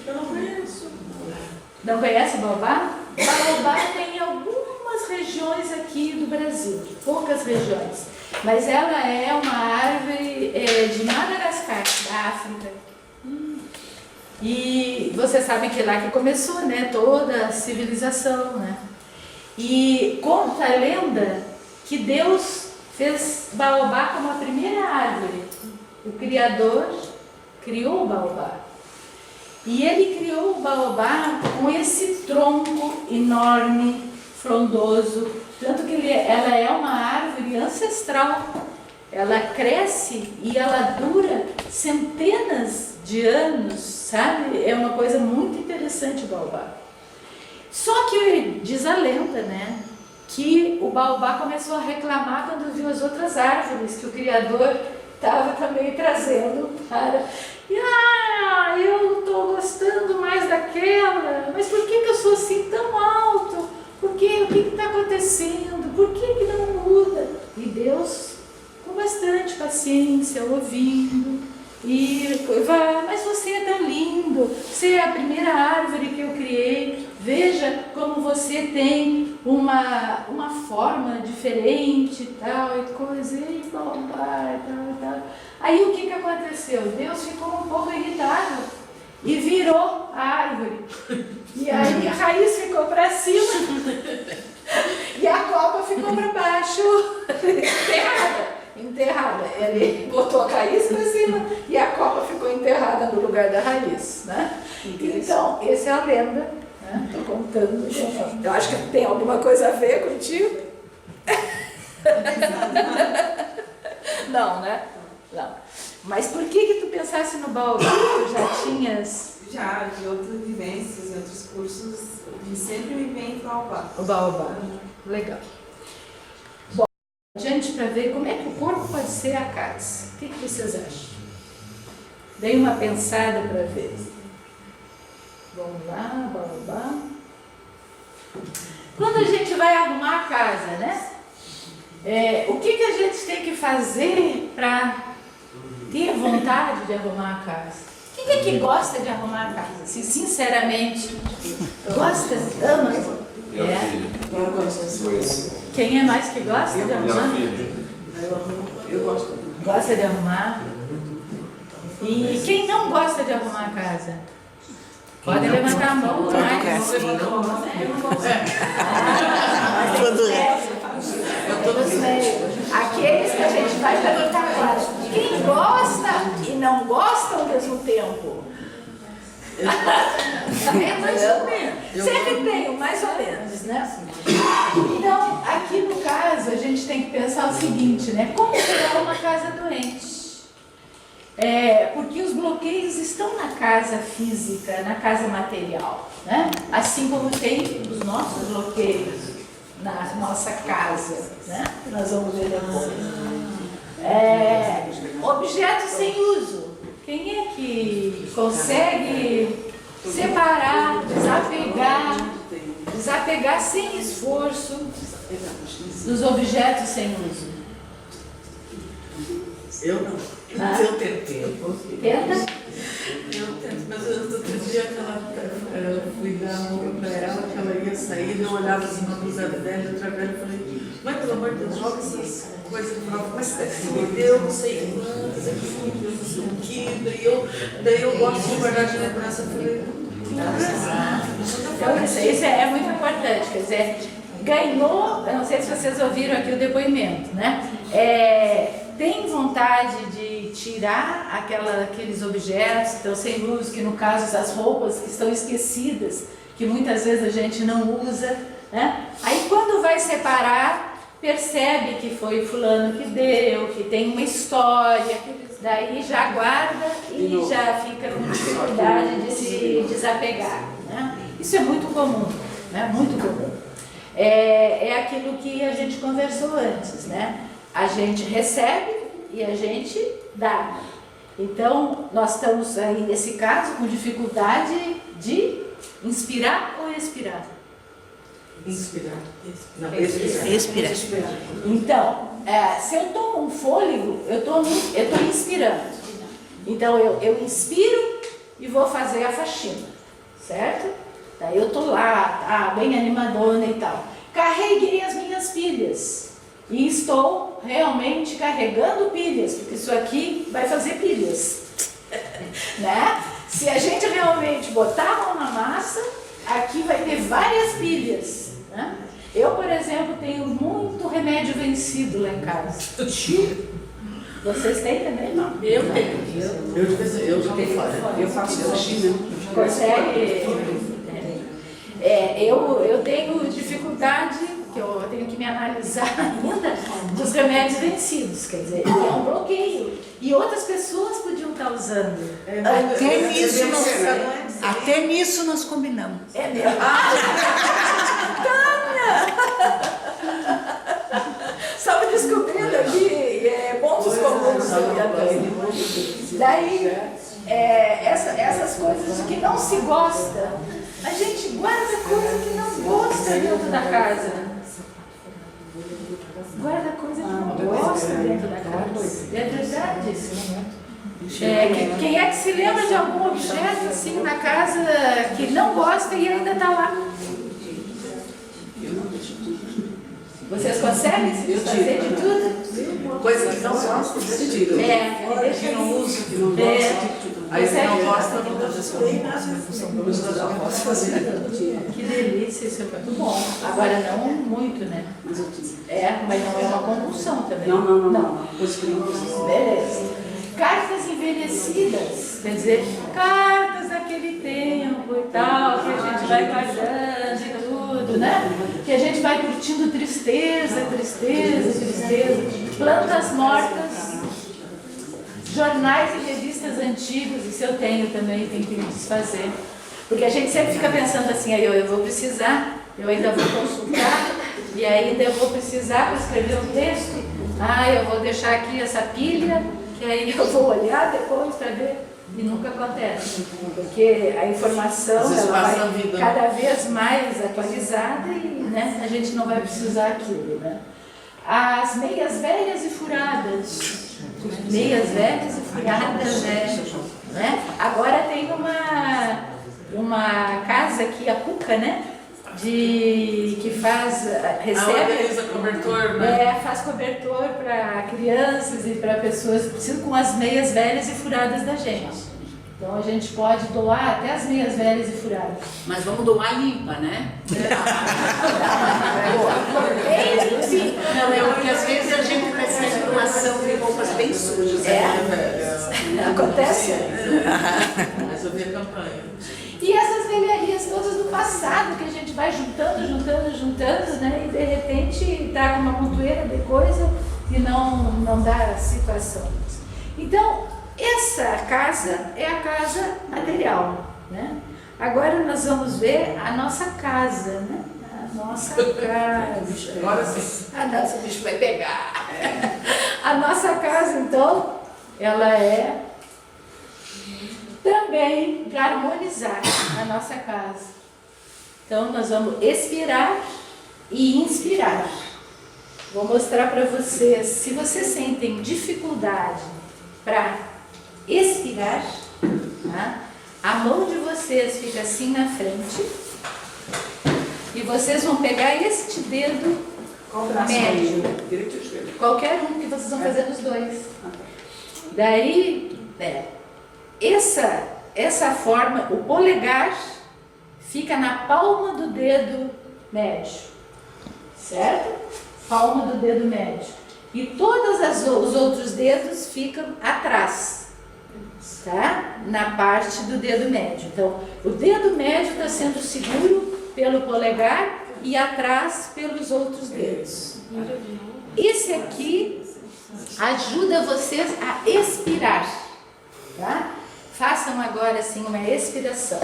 Eu não conheço. Não conhece o Baobá? Baobá tem algumas regiões aqui do Brasil, poucas regiões. Mas ela é uma árvore de Madagascar, da África. E vocês sabem que lá que começou, né, toda a civilização, né? E conta a lenda que Deus fez Baobá como a primeira árvore. O Criador criou o Baobá. E ele criou o Baobá com esse tronco enorme, frondoso, tanto que ela é uma árvore ancestral. Ela cresce e ela dura centenas de anos, sabe? É uma coisa muito interessante o Baobá. Só que diz a lenda, né, que o Baobá começou a reclamar quando viu as outras árvores que o Criador estava também trazendo para... eu estou gostando mais daquela, mas por que eu sou assim tão alto? O que está acontecendo? Por que não muda? E Deus, com bastante paciência, ouvindo, e vai, mas você é tão lindo, você é a primeira árvore que eu criei, veja como você tem uma forma diferente e tal, e coisa, e Baobá, e tal. Aí o que aconteceu? Deus ficou um pouco irritado e virou a árvore. E aí a raiz ficou para cima e a copa ficou para baixo, enterrada. Ele botou a raiz para cima e a copa ficou enterrada no lugar da raiz, né? Então, essa é a lenda, né? Estou contando. Eu acho que tem alguma coisa a ver contigo? Não, né? Não. Mas por que tu pensasse no Baobá? Tu já tinhas... Já, de outras vivências, em outros cursos, e sempre me vem Baobá. O Baobá. Legal. Bom, adiante para ver como é que o corpo pode ser a casa. O que vocês acham? Dei uma pensada para ver. Vamos lá, Baobá. Quando a gente vai arrumar a casa, né? O que a gente tem que fazer para ter vontade de arrumar a casa? Quem é que gosta de arrumar a casa? Se sinceramente gosta, ama? Minha filha. Eu gosto. Quem é mais que gosta de arrumar? Minha filha. Eu gosto. Gosta de arrumar? E quem não gosta de arrumar a casa? Pode levantar a mão, mas... Aqueles que a gente vai perguntar agora. Quem gosta e não gosta ao mesmo tempo? É mais ou menos. Sempre tem o mais ou menos, né? Então, aqui no caso, a gente tem que pensar o seguinte, né? Como criar uma casa doente? Porque os bloqueios estão na casa física, na casa material, né? Assim como tem os nossos bloqueios na nossa casa, né? Nós vamos ver depois. Objetos sem uso. Quem é que consegue separar, desapegar sem esforço dos objetos sem uso? Eu não. Eu tentei. Tenta? Eu tento, mas outro dia eu fui dar roupa para ela, que ela ia sair, eu olhava assim na blusa dela, outra vez eu falei, mãe, pelo amor de Deus, joga essas coisas que falava, mas eu não sei quantas, aqui, eu não sei o que, daí eu gosto de guardar de lembrança, eu falei, Então, isso é muito importante, quer dizer, ganhou, eu não sei se vocês ouviram aqui o depoimento, né? Tem vontade de tirar aqueles objetos que estão sem uso, que no caso as roupas que estão esquecidas, que muitas vezes a gente não usa, né? Aí quando vai separar, percebe que foi fulano que deu, que tem uma história, daí já guarda e já fica com dificuldade de se desapegar, né? Isso é muito comum, né? Muito comum. É aquilo que a gente conversou antes, né? A gente recebe e a gente dá. Então, nós estamos aí, nesse caso, com dificuldade de inspirar ou expirar? Inspirar. Não, Expirar. Então, se eu tomo um fôlego, eu estou inspirando. Então, eu inspiro e vou fazer a faxina, certo? Daí eu estou lá, bem animadona e tal. Carreguei as minhas pilhas. E estou realmente carregando pilhas, porque isso aqui vai fazer pilhas. Né? Se a gente realmente botar a mão na massa, aqui vai ter várias pilhas. Né? Eu, por exemplo, tenho muito remédio vencido lá em casa. Vocês têm também? Não. Eu tenho. Eu jogo fora. Eu faço faxina. Consegue? Eu tenho dificuldade, que eu tenho que me analisar ainda, dos remédios vencidos, quer dizer, é um bloqueio. E outras pessoas podiam estar usando. Até nisso nós combinamos. É mesmo? Estava descobrindo aqui pontos comuns sobre a Tânia. Daí, essas coisas de que não se gosta, a gente guarda coisa que não gosta dentro da casa. Guarda coisa que não gosta dentro da casa. É verdade isso. Quem é que se lembra de algum objeto assim na casa que não gosta e ainda está lá? Vocês conseguem se desfazer de tudo? Coisa que não gosta, decidido. Que não uso, que não gosta. Aí você não gosta, não gosta. Já posso fazer. Que delícia, isso é muito bom. Agora não muito, né? Mas não é uma compulsão também. Não. Beleza. Cartas envelhecidas, quer dizer, cartas daquele tempo e tal, que a gente vai guardando e tudo, né? Que a gente vai curtindo tristeza. Plantas mortas, jornais e revistas antigos, isso eu tenho também, tenho que me desfazer. Porque a gente sempre fica pensando assim, aí eu vou precisar, eu ainda vou consultar, e ainda eu vou precisar para escrever um texto, eu vou deixar aqui essa pilha, que aí eu vou olhar depois para ver, e nunca acontece. Porque a informação ela vai cada vez mais atualizada e, né, a gente não vai precisar aquilo, né? As meias velhas e furadas. Meias velhas e furadas, né? Agora tem uma casa aqui, a Cuca, né? Que recebe cobertor, né? faz cobertor para crianças e para pessoas que precisam com as meias velhas e furadas da gente. Então a gente pode doar até as meias velhas e furadas. Mas vamos doar limpa, né? Não, porque às vezes a gente recebe uma ação de roupas bem sujas. Acontece? Mas eu vi a campanha. E essas velharias todas do passado que a gente vai juntando, né? E de repente está com uma montoeira de coisa e não dá situação. Então, essa casa é a casa material, né? Agora nós vamos ver a nossa casa, né? A nossa casa. Agora sim. A nossa, o bicho vai pegar. A nossa casa, então, ela é também para harmonizar a nossa casa. Então, nós vamos expirar e inspirar. Vou mostrar para vocês, se vocês sentem dificuldade para expirar, tá? A mão de vocês fica assim na frente e vocês vão pegar este dedo médio, qualquer um que vocês vão fazer nos dois. Daí, essa forma, o polegar fica na palma do dedo médio, certo? Palma do dedo médio. E todos os outros dedos ficam atrás, tá? Na parte do dedo médio. Então, o dedo médio está sendo seguro pelo polegar e atrás pelos outros dedos. Esse aqui ajuda vocês a expirar, tá? Façam agora assim uma expiração.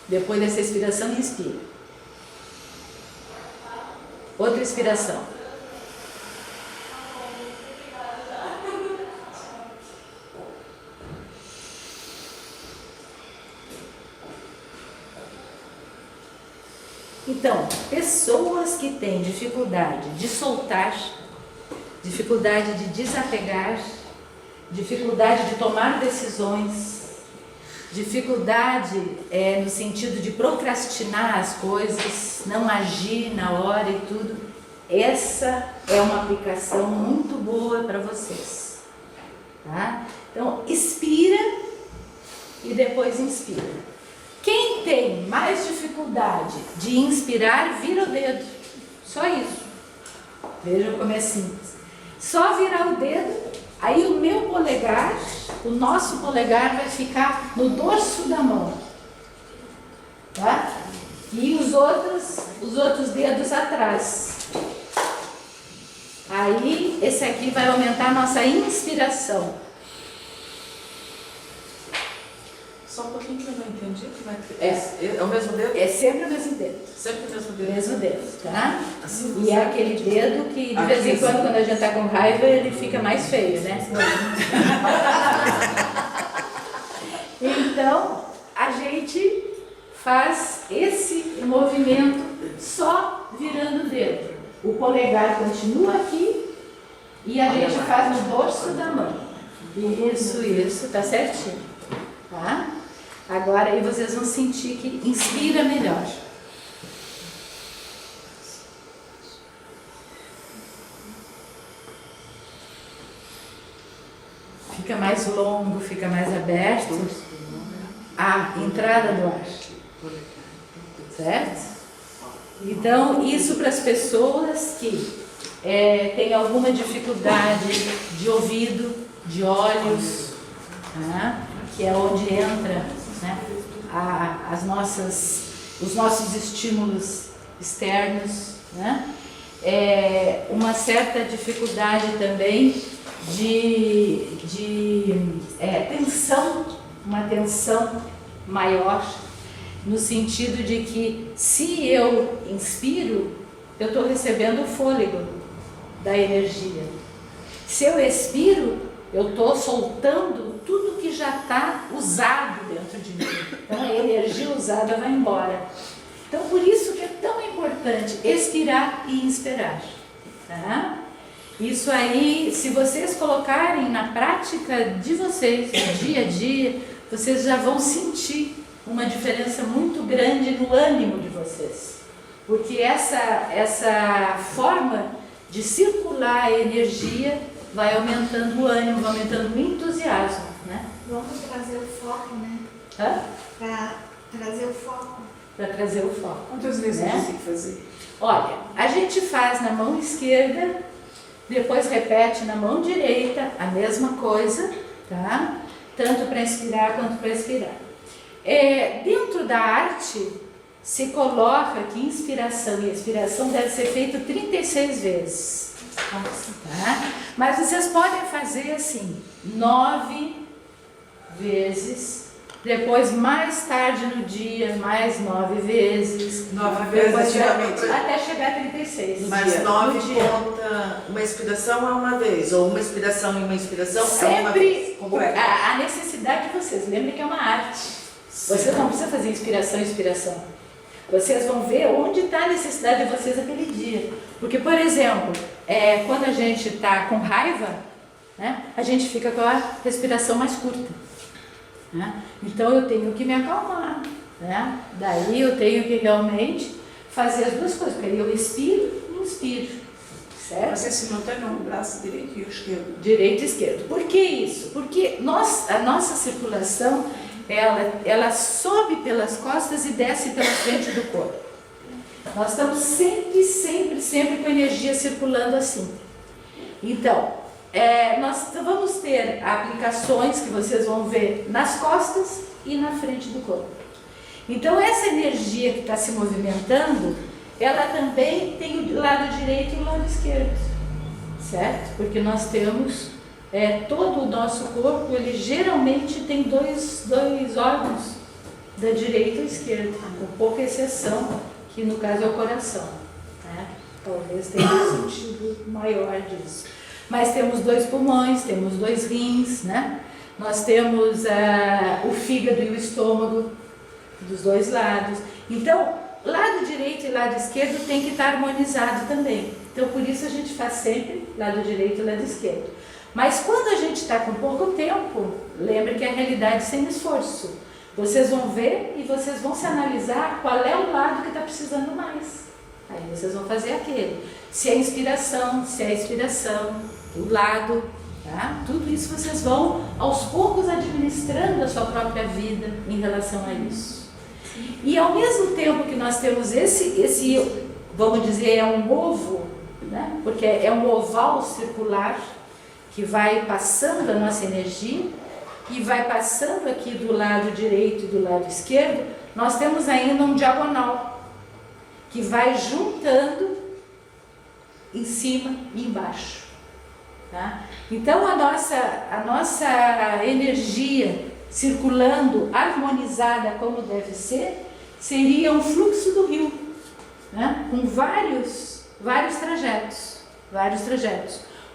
Depois dessa expiração, inspira. Outra expiração. Então, pessoas que têm dificuldade de soltar, dificuldade de desapegar, dificuldade de tomar decisões, dificuldade no sentido de procrastinar as coisas, não agir na hora e tudo, essa é uma aplicação muito boa para vocês, tá? Então, expira e depois inspira. Quem tem mais dificuldade de inspirar, vira o dedo, só isso. Vejam como é simples. Só virar o dedo, aí o meu polegar, o nosso polegar vai ficar no dorso da mão, tá? E os outros dedos atrás. Aí esse aqui vai aumentar a nossa inspiração. Só um pouquinho que eu não entendi. Como é o mesmo dedo? É sempre o mesmo dedo. Sempre o mesmo dedo. Mesmo dedo, tá? Assim, E é aquele dedo que de vez em quando a gente tá com raiva, ele fica mais feio, né? Então, a gente faz esse movimento só virando o dedo. O polegar continua aqui e a gente faz no dorso da mão. Isso, tá certinho. Tá? Agora aí vocês vão sentir que inspira melhor. Fica mais longo, fica mais aberto a entrada do ar. Certo? Então, isso para as pessoas que têm alguma dificuldade de ouvido, de olhos, tá? Que é onde entra, né, os nossos estímulos externos, né? Uma certa dificuldade também de tensão, uma tensão maior, no sentido de que se eu inspiro, eu estou recebendo o fôlego da energia. Se eu expiro, eu estou soltando tudo que já está usado dentro de mim. Então a energia usada vai embora. Então por isso que é tão importante expirar e inspirar. Tá? Isso aí, se vocês colocarem na prática de vocês, no dia a dia, vocês já vão sentir uma diferença muito grande no ânimo de vocês. Porque essa forma de circular a energia vai aumentando o ânimo, vai aumentando o entusiasmo, né? Vamos trazer o foco, né? Hã? Para trazer o foco. Para trazer o foco. Quantas vezes né? a gente tem que fazer? Olha, a gente faz na mão esquerda, depois repete na mão direita a mesma coisa, tá? Tanto para inspirar quanto para expirar. Dentro da arte, se coloca que inspiração e expiração deve ser feito 36 vezes. Tá? Mas vocês podem fazer assim, 9 vezes, depois mais tarde no dia, mais 9 vezes. 9 vezes, até chegar a 36. Mas 9 conta uma inspiração a uma vez, ou uma inspiração e uma inspiração a uma vez. Sempre a necessidade de vocês. Lembrem que é uma arte. Vocês não precisam fazer inspiração e expiração. Vocês vão ver onde está a necessidade de vocês aquele dia. Porque, por exemplo, quando a gente está com raiva, né, a gente fica com a respiração mais curta. Né? Então eu tenho que me acalmar. Né? Daí eu tenho que realmente fazer as duas coisas. Porque aí eu expiro e inspiro. Certo? Você se mantém no braço direito e o esquerdo. Direito e esquerdo. Por que isso? Porque a nossa circulação, ela sobe pelas costas e desce pela frente do corpo. Nós estamos sempre com a energia circulando assim. Então, nós vamos ter aplicações que vocês vão ver nas costas e na frente do corpo. Então essa energia que está se movimentando, ela também tem o lado direito e o lado esquerdo, certo? Porque nós temos todo o nosso corpo, ele geralmente tem dois órgãos, da direita e esquerda, com pouca exceção, que no caso é o coração, né? Talvez tenha um sentido maior disso. Mas temos 2 pulmões, temos 2 rins, né? Nós temos o fígado e o estômago dos 2 lados. Então, lado direito e lado esquerdo tem que estar harmonizado também. Então, por isso a gente faz sempre lado direito e lado esquerdo. Mas quando a gente está com pouco tempo, lembre que é a realidade sem esforço. Vocês vão ver e vocês vão se analisar qual é o lado que está precisando mais. Aí vocês vão fazer aquele. Se é inspiração, se é expiração, o lado, tá? Tudo isso vocês vão aos poucos administrando a sua própria vida em relação a isso. E ao mesmo tempo que nós temos esse vamos dizer, é um ovo, né? Porque é um oval circular que vai passando a nossa energia e vai passando aqui do lado direito e do lado esquerdo, nós temos ainda um diagonal que vai juntando em cima e embaixo, tá? Então a nossa energia circulando, harmonizada como deve ser, seria um fluxo do rio, né? Com vários trajetos,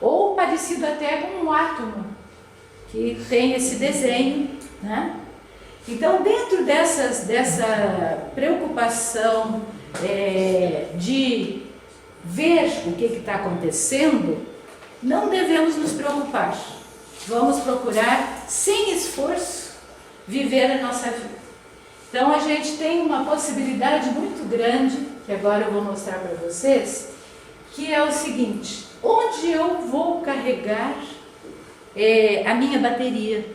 ou parecido até com um átomo, que tem esse desenho, né? Então, dentro dessa preocupação de ver o que está acontecendo, não devemos nos preocupar. Vamos procurar, sem esforço, viver a nossa vida. Então, a gente tem uma possibilidade muito grande, que agora eu vou mostrar para vocês, que é o seguinte: onde eu vou carregar a minha bateria,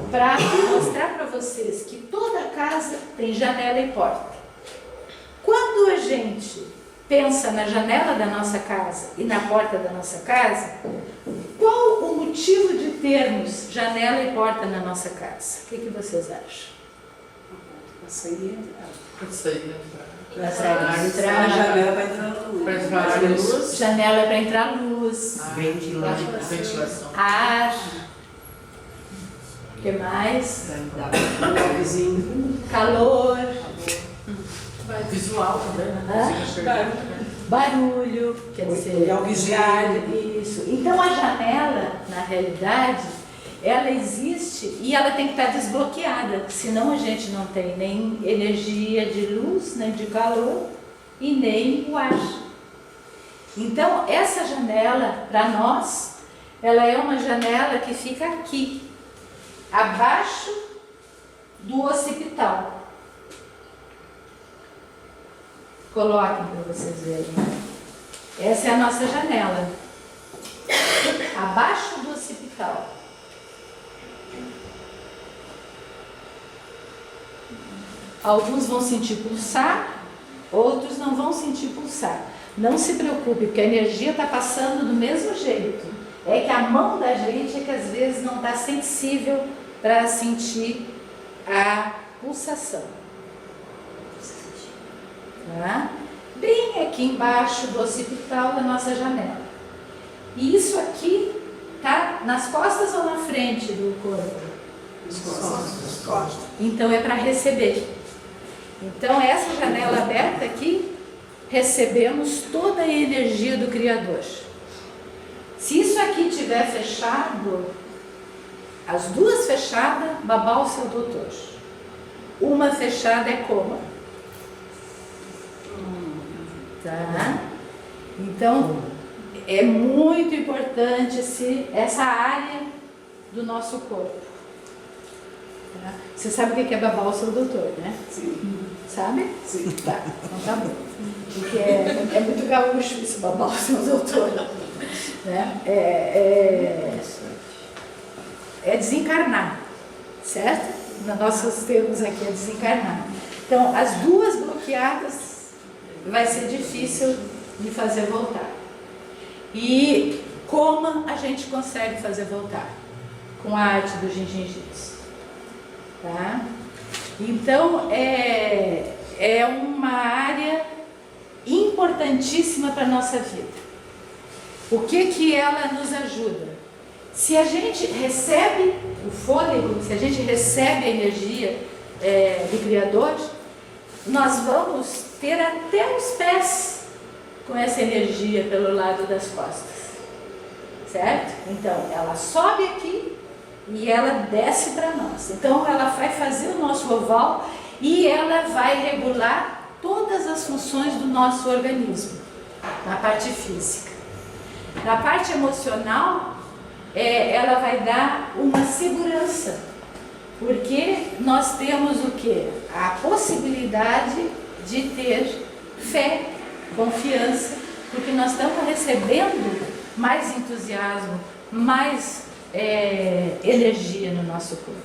para mostrar para vocês que toda casa tem janela e porta. Quando a gente pensa na janela da nossa casa e na porta da nossa casa, qual o motivo de termos janela e porta na nossa casa? O que vocês acham? Para sair e Para sair e entrar. A janela vai entrar luz. Para entrar luz. Janela é para entrar luz. Ventilação. Ar. O que mais? Calor. Visual também, né? Barulho, quer dizer, isso. Então a janela, na realidade, ela existe e ela tem que estar desbloqueada, senão a gente não tem nem energia de luz, nem de calor e nem o ar. Então essa janela, para nós, ela é uma janela que fica aqui, abaixo do occipital. Coloquem para vocês verem. Essa é a nossa janela, abaixo do occipital. Alguns vão sentir pulsar, outros não vão sentir pulsar. Não se preocupe, porque a energia está passando do mesmo jeito. É que a mão da gente é que às vezes não está sensível para sentir a pulsação. Tá? Bem aqui embaixo do occipital da nossa janela. E isso aqui tá nas costas ou na frente do corpo? Nas costas. Então é para receber. Então essa janela aberta aqui, recebemos toda a energia do Criador. Se isso aqui estiver fechado, as duas fechadas, babá o seu doutor. Uma fechada é coma. Tá? Então, é muito importante essa área do nosso corpo. Tá? Você sabe o que é babar o seu doutor, né? Sim. Sabe? Sim. Tá, então tá bom. Porque é muito gaúcho isso, babar o seu doutor. Né? É desencarnar, certo? Nos nossos termos aqui é desencarnar. Então, as duas bloqueadas vai ser difícil de fazer voltar. E como a gente consegue fazer voltar com a arte do Jinjin-jitsu, tá? Então é uma área importantíssima para a nossa vida. O que ela nos ajuda? Se a gente recebe o fôlego, se a gente recebe a energia do Criador, nós vamos ter até os pés com essa energia pelo lado das costas, certo? Então, ela sobe aqui e ela desce para nós. Então, ela vai fazer o nosso oval e ela vai regular todas as funções do nosso organismo, na parte física. Na parte emocional, ela vai dar uma segurança, porque nós temos o quê? A possibilidade de ter fé, confiança, porque nós estamos recebendo mais entusiasmo, mais energia no nosso corpo,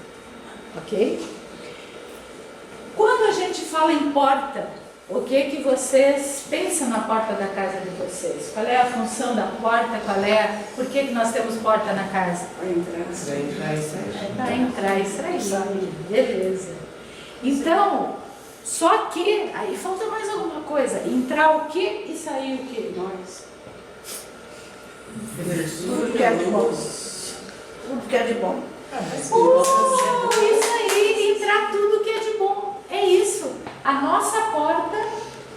ok? Quando a gente fala em porta, o que vocês pensam na porta da casa de vocês? Qual é a função da porta? Por que nós temos porta na casa? Para entrar e sair. Para entrar e sair, beleza. Então, só que, aí falta mais alguma coisa, entrar o quê e sair o quê? Nós. Tudo que é de bom. Tudo que é de bom. Isso aí, entrar tudo que é de bom. É isso. A nossa porta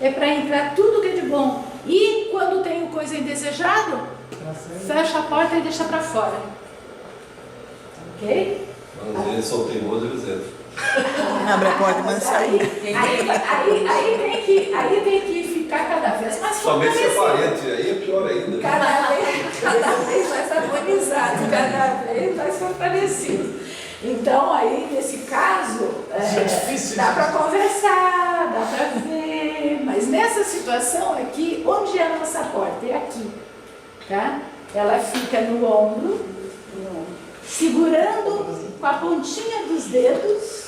é para entrar tudo que é de bom. E quando tem coisa indesejada, fecha a porta e deixa para fora. Ok? Às vezes são teimosos, eles entram. Abre a porta e manda sair. Aí tem que ficar cada vez mais Somente se é fortalecido. parente, aí é pior ainda. Cada vez mais harmonizado, cada vez mais fortalecido. Então, aí, nesse caso, dá para conversar, dá para ver, mas nessa situação aqui, onde é a nossa porta? É aqui, tá? Ela fica no ombro, segurando com a pontinha dos dedos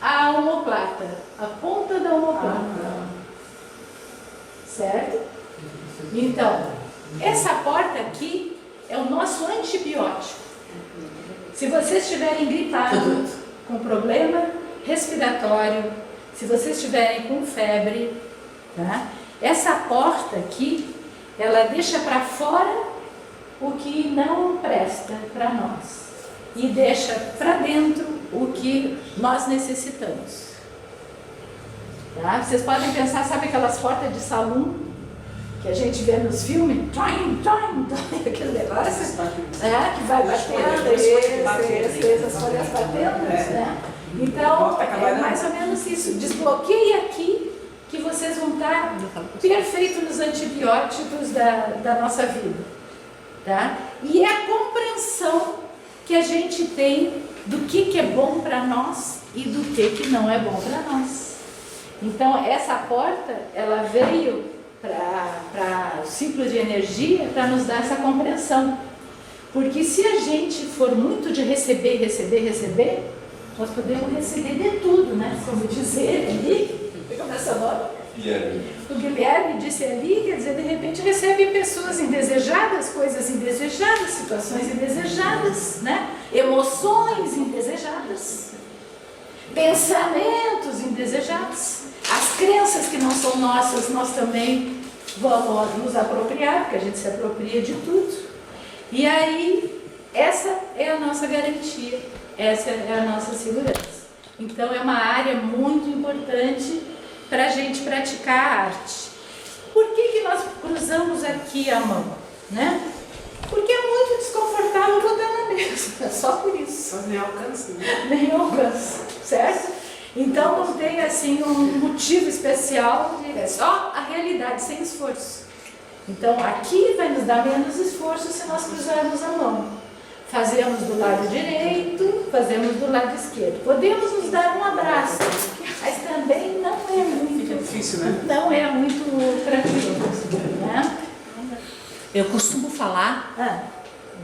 a omoplata, a ponta da omoplata, certo? Então, essa porta aqui é o nosso antibiótico. Se vocês estiverem gripados, com problema respiratório, se vocês estiverem com febre, tá? Essa porta aqui, ela deixa para fora o que não presta para nós e deixa para dentro o que nós necessitamos. Tá? Vocês podem pensar, sabe aquelas portas de salão que a gente vê nos filmes? Aquele negócio que vai batendo, as folhas batendo, né? Então, é mais ou menos isso. Desbloqueie aqui que vocês vão estar perfeitos nos antibióticos da nossa vida. Tá? E é a compreensão que a gente tem do que é bom para nós e do que não é bom para nós. Então, essa porta, ela veio para o ciclo de energia para nos dar essa compreensão. Porque se a gente for muito de receber, nós podemos receber de tudo, né? Como dizer ali, como é seu nome? O Guilherme disse ali, quer dizer, de repente recebe pessoas indesejadas, coisas indesejadas, situações indesejadas, né? Emoções indesejadas, pensamentos indesejados. As crenças que não são nossas, nós também vamos nos apropriar, porque a gente se apropria de tudo. E aí, essa é a nossa garantia, essa é a nossa segurança. Então, é uma área muito importante para a gente praticar a arte. Por que nós cruzamos aqui a mão, né? Porque é muito desconfortável botar na mesa, só por isso. Mas nem alcança, né? Nem alcança, certo? Então não tem assim um motivo especial, é só a realidade sem esforço. Então aqui vai nos dar menos esforço se nós cruzarmos a mão. Fazemos do lado direito, fazemos do lado esquerdo. Podemos nos dar um abraço, mas também não é muito difícil, né? Não é muito tranquilo, né? Eu costumo falar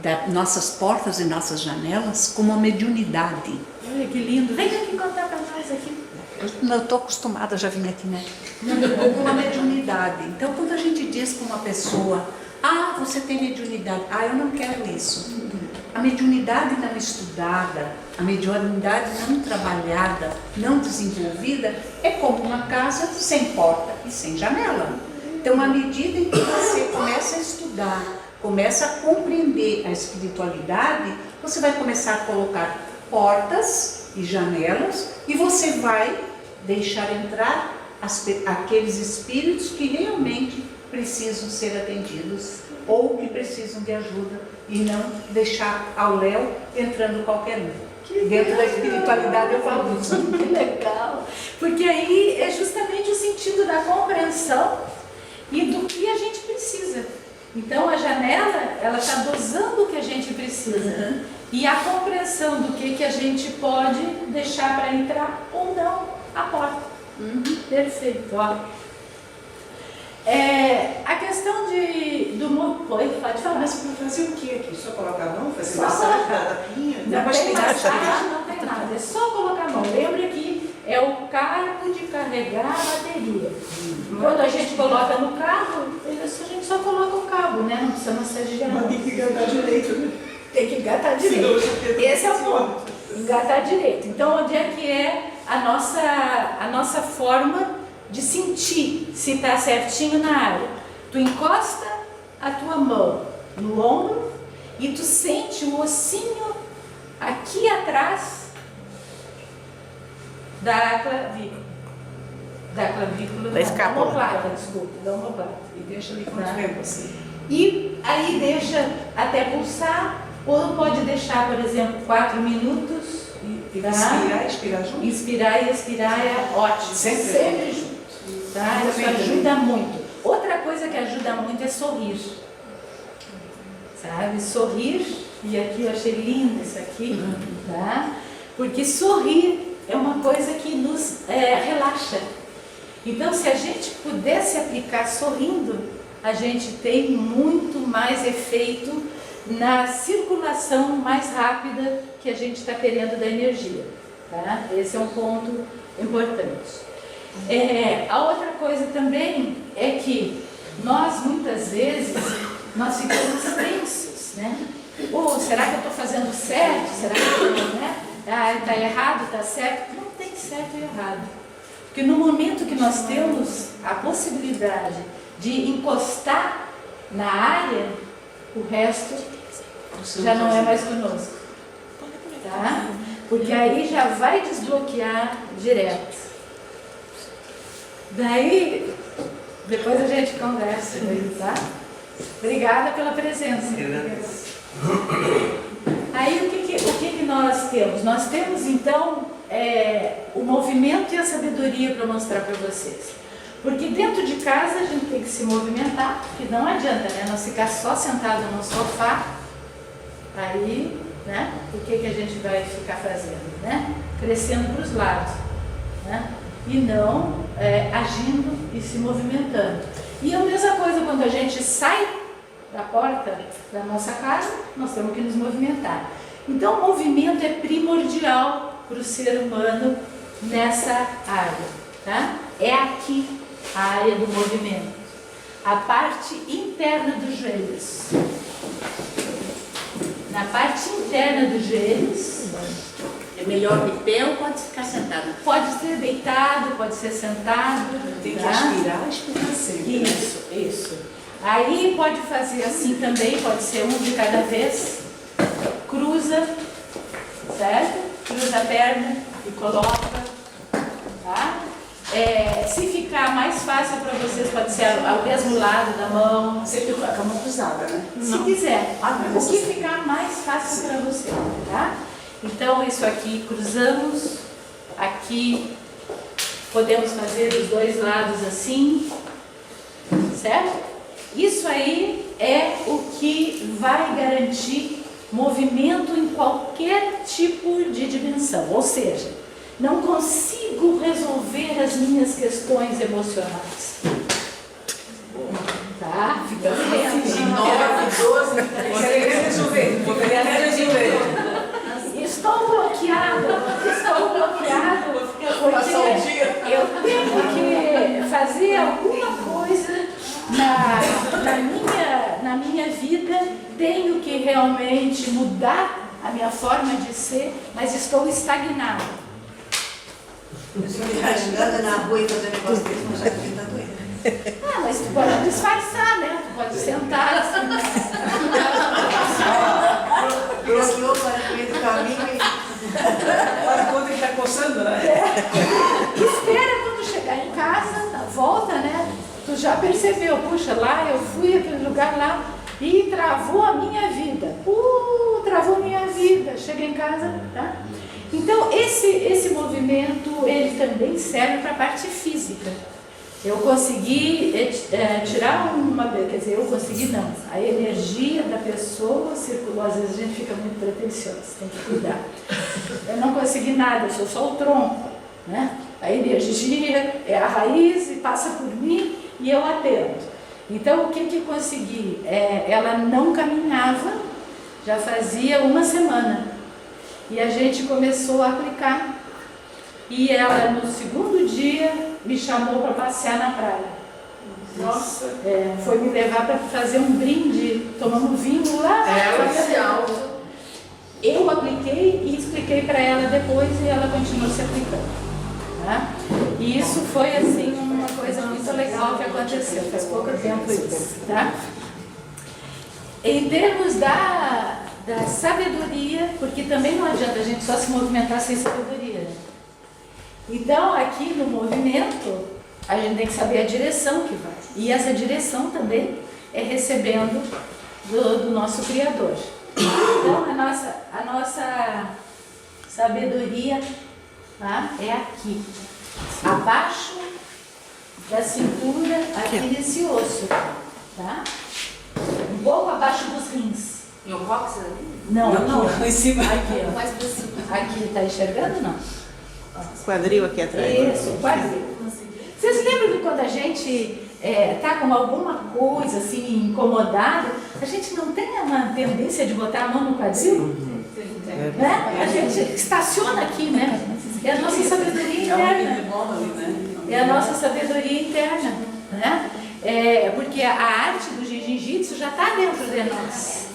das nossas portas e nossas janelas como uma mediunidade. Olha que lindo. Vem aqui contar para nós aqui. Eu estou acostumada, já vim aqui, né? Uma mediunidade. Então, quando a gente diz para uma pessoa, Ah, você tem mediunidade. Ah, eu não quero isso. A mediunidade não estudada, a mediunidade não trabalhada, não desenvolvida, é como uma casa sem porta e sem janela. Então, à medida em que você começa a estudar, começa a compreender a espiritualidade, você vai começar a colocar portas e janelas e você vai deixar entrar aqueles espíritos que realmente precisam ser atendidos ou que precisam de ajuda e não deixar ao léu entrando qualquer um. Dentro da espiritualidade eu falo isso. Que legal! Porque aí é justamente o sentido da compreensão e do que a gente precisa. Então a janela, ela está dosando o que a gente precisa. E a compreensão do que a gente pode deixar para entrar ou não a porta. Perfeito, ó. A questão pode falar. Mas para fazer o que aqui? Só colocar a mão, fazer Só massagem colocar. da pinha? Não tem massagem, não tem nada. É só colocar a mão. Lembra que é o cargo de carregar a bateria. Quando a gente coloca no carro, a gente só coloca o cabo, né? Não precisa massagear. Mas tem que engatar direito, né? Tem que engatar direito. Esse é o ponto. Engatar direito. Então, onde é que é a nossa forma de sentir se está certinho na área? Tu encosta a tua mão no ombro e tu sente o ossinho aqui atrás da clavícula. Da escápula. omoplata, desculpa, da omoplata. E deixa ali quanto tempo assim? E aí deixa até pulsar, ou pode deixar, por exemplo, 4 minutos. E tá? inspirar e expirar junto? Inspirar e expirar é ótimo. Sempre junto. Tá? Isso ajuda muito. Outra coisa que ajuda muito é sorrir. Sabe? Sorrir, e aqui eu achei lindo isso aqui, tá? Porque sorrir é uma coisa que nos relaxa. Então, se a gente pudesse aplicar sorrindo, a gente tem muito mais efeito na circulação mais rápida que a gente está querendo da energia. Tá? Esse é um ponto importante. A outra coisa também é que nós, muitas vezes, nós ficamos tensos, né? Será que eu estou fazendo certo? Será que eu estou, né? Está errado, está certo? Não tem certo e errado. Porque no momento que nós temos a possibilidade de encostar na área, o resto já não é mais conosco. Tá? Porque aí já vai desbloquear direto. Daí, depois a gente conversa, tá? Obrigada pela presença. Aí o que nós temos? Nós temos então o movimento e a sabedoria para mostrar para vocês. Porque dentro de casa a gente tem que se movimentar, porque não adianta, né? Nós ficar só sentado no sofá, aí, né? O que a gente vai ficar fazendo, né? Crescendo para os lados, né? E não agindo e se movimentando. E a mesma coisa quando a gente sai da porta da nossa casa, nós temos que nos movimentar. Então o movimento é primordial para o ser humano nessa área, tá? É aqui a área do movimento, a parte interna dos joelhos. Na parte interna dos joelhos, É melhor de pé ou pode ficar sentado? pode ser deitado, pode ser sentado. Tem que tá? expirar sempre. Isso. Aí pode fazer assim também, pode ser um de cada vez. Cruza, certo? Cruza a perna e coloca, tá? Se ficar mais fácil para vocês, pode ser ao mesmo lado da mão. Sempre com a mão cruzada, né? Se quiser, não, o que ficar mais fácil para você, tá? Então isso aqui cruzamos, aqui podemos fazer dos dois lados assim, certo? Isso aí é o que vai garantir movimento em qualquer tipo de dimensão, ou seja, não consigo resolver as minhas questões emocionais. Tá? Fica vendo. 9, 12, quer resolver. Vou pegar a resolver. Estou bloqueado, porque eu tenho que fazer alguma coisa na na minha vida, tenho que realmente mudar a minha forma de ser, mas estou estagnada. Você anda na rua e fazer negócio desse, mas já está doida. Ah, mas tu pode disfarçar, né? Tu pode sentar assim. Bloqueou para no meio do caminho e... Faz conta que está coçando, né? Espera quando chegar em casa, na volta, né? Tu já percebeu, puxa, lá eu fui aquele lugar lá e travou a minha vida. Travou a minha vida. Chega em casa, tá? Então, esse movimento, ele também serve para a parte física. Eu consegui tirar quer dizer, eu consegui não, a energia da pessoa circulou, às vezes a gente fica muito pretensioso, tem que cuidar. Eu não consegui nada, eu sou só o tronco, né? A energia é a raiz e passa por mim e eu atendo. Então, o que consegui? Ela não caminhava, já fazia uma semana, e a gente começou a aplicar. E ela, no segundo dia, me chamou para passear na praia. Nossa. Foi me levar para fazer um brinde, tomamos vinho lá. Eu apliquei e expliquei para ela depois e ela continuou se aplicando. Tá? E isso foi assim uma coisa muito legal que aconteceu, faz pouco tempo isso. Tá? Em termos da sabedoria, porque também não adianta a gente só se movimentar sem sabedoria, né? Então, aqui no movimento, a gente tem que saber a direção que vai. E essa direção também é recebendo do nosso Criador. Então, a nossa sabedoria, tá, é aqui. Abaixo da cintura, aqui nesse osso. Tá? Um pouco abaixo dos rins. E o cóccix ali? Não, Não, em cima. Aqui, ó. Mais pra cima. Aqui, tá enxergando não? Quadril aqui atrás. Isso, quadril. Vocês lembram de quando a gente tá com alguma coisa assim incomodada, a gente não tem uma tendência de botar a mão no quadril? Né? A gente estaciona aqui, né? É a nossa sabedoria interna. É a nossa sabedoria interna, né? Porque a arte do jiu-jitsu já está dentro de nós.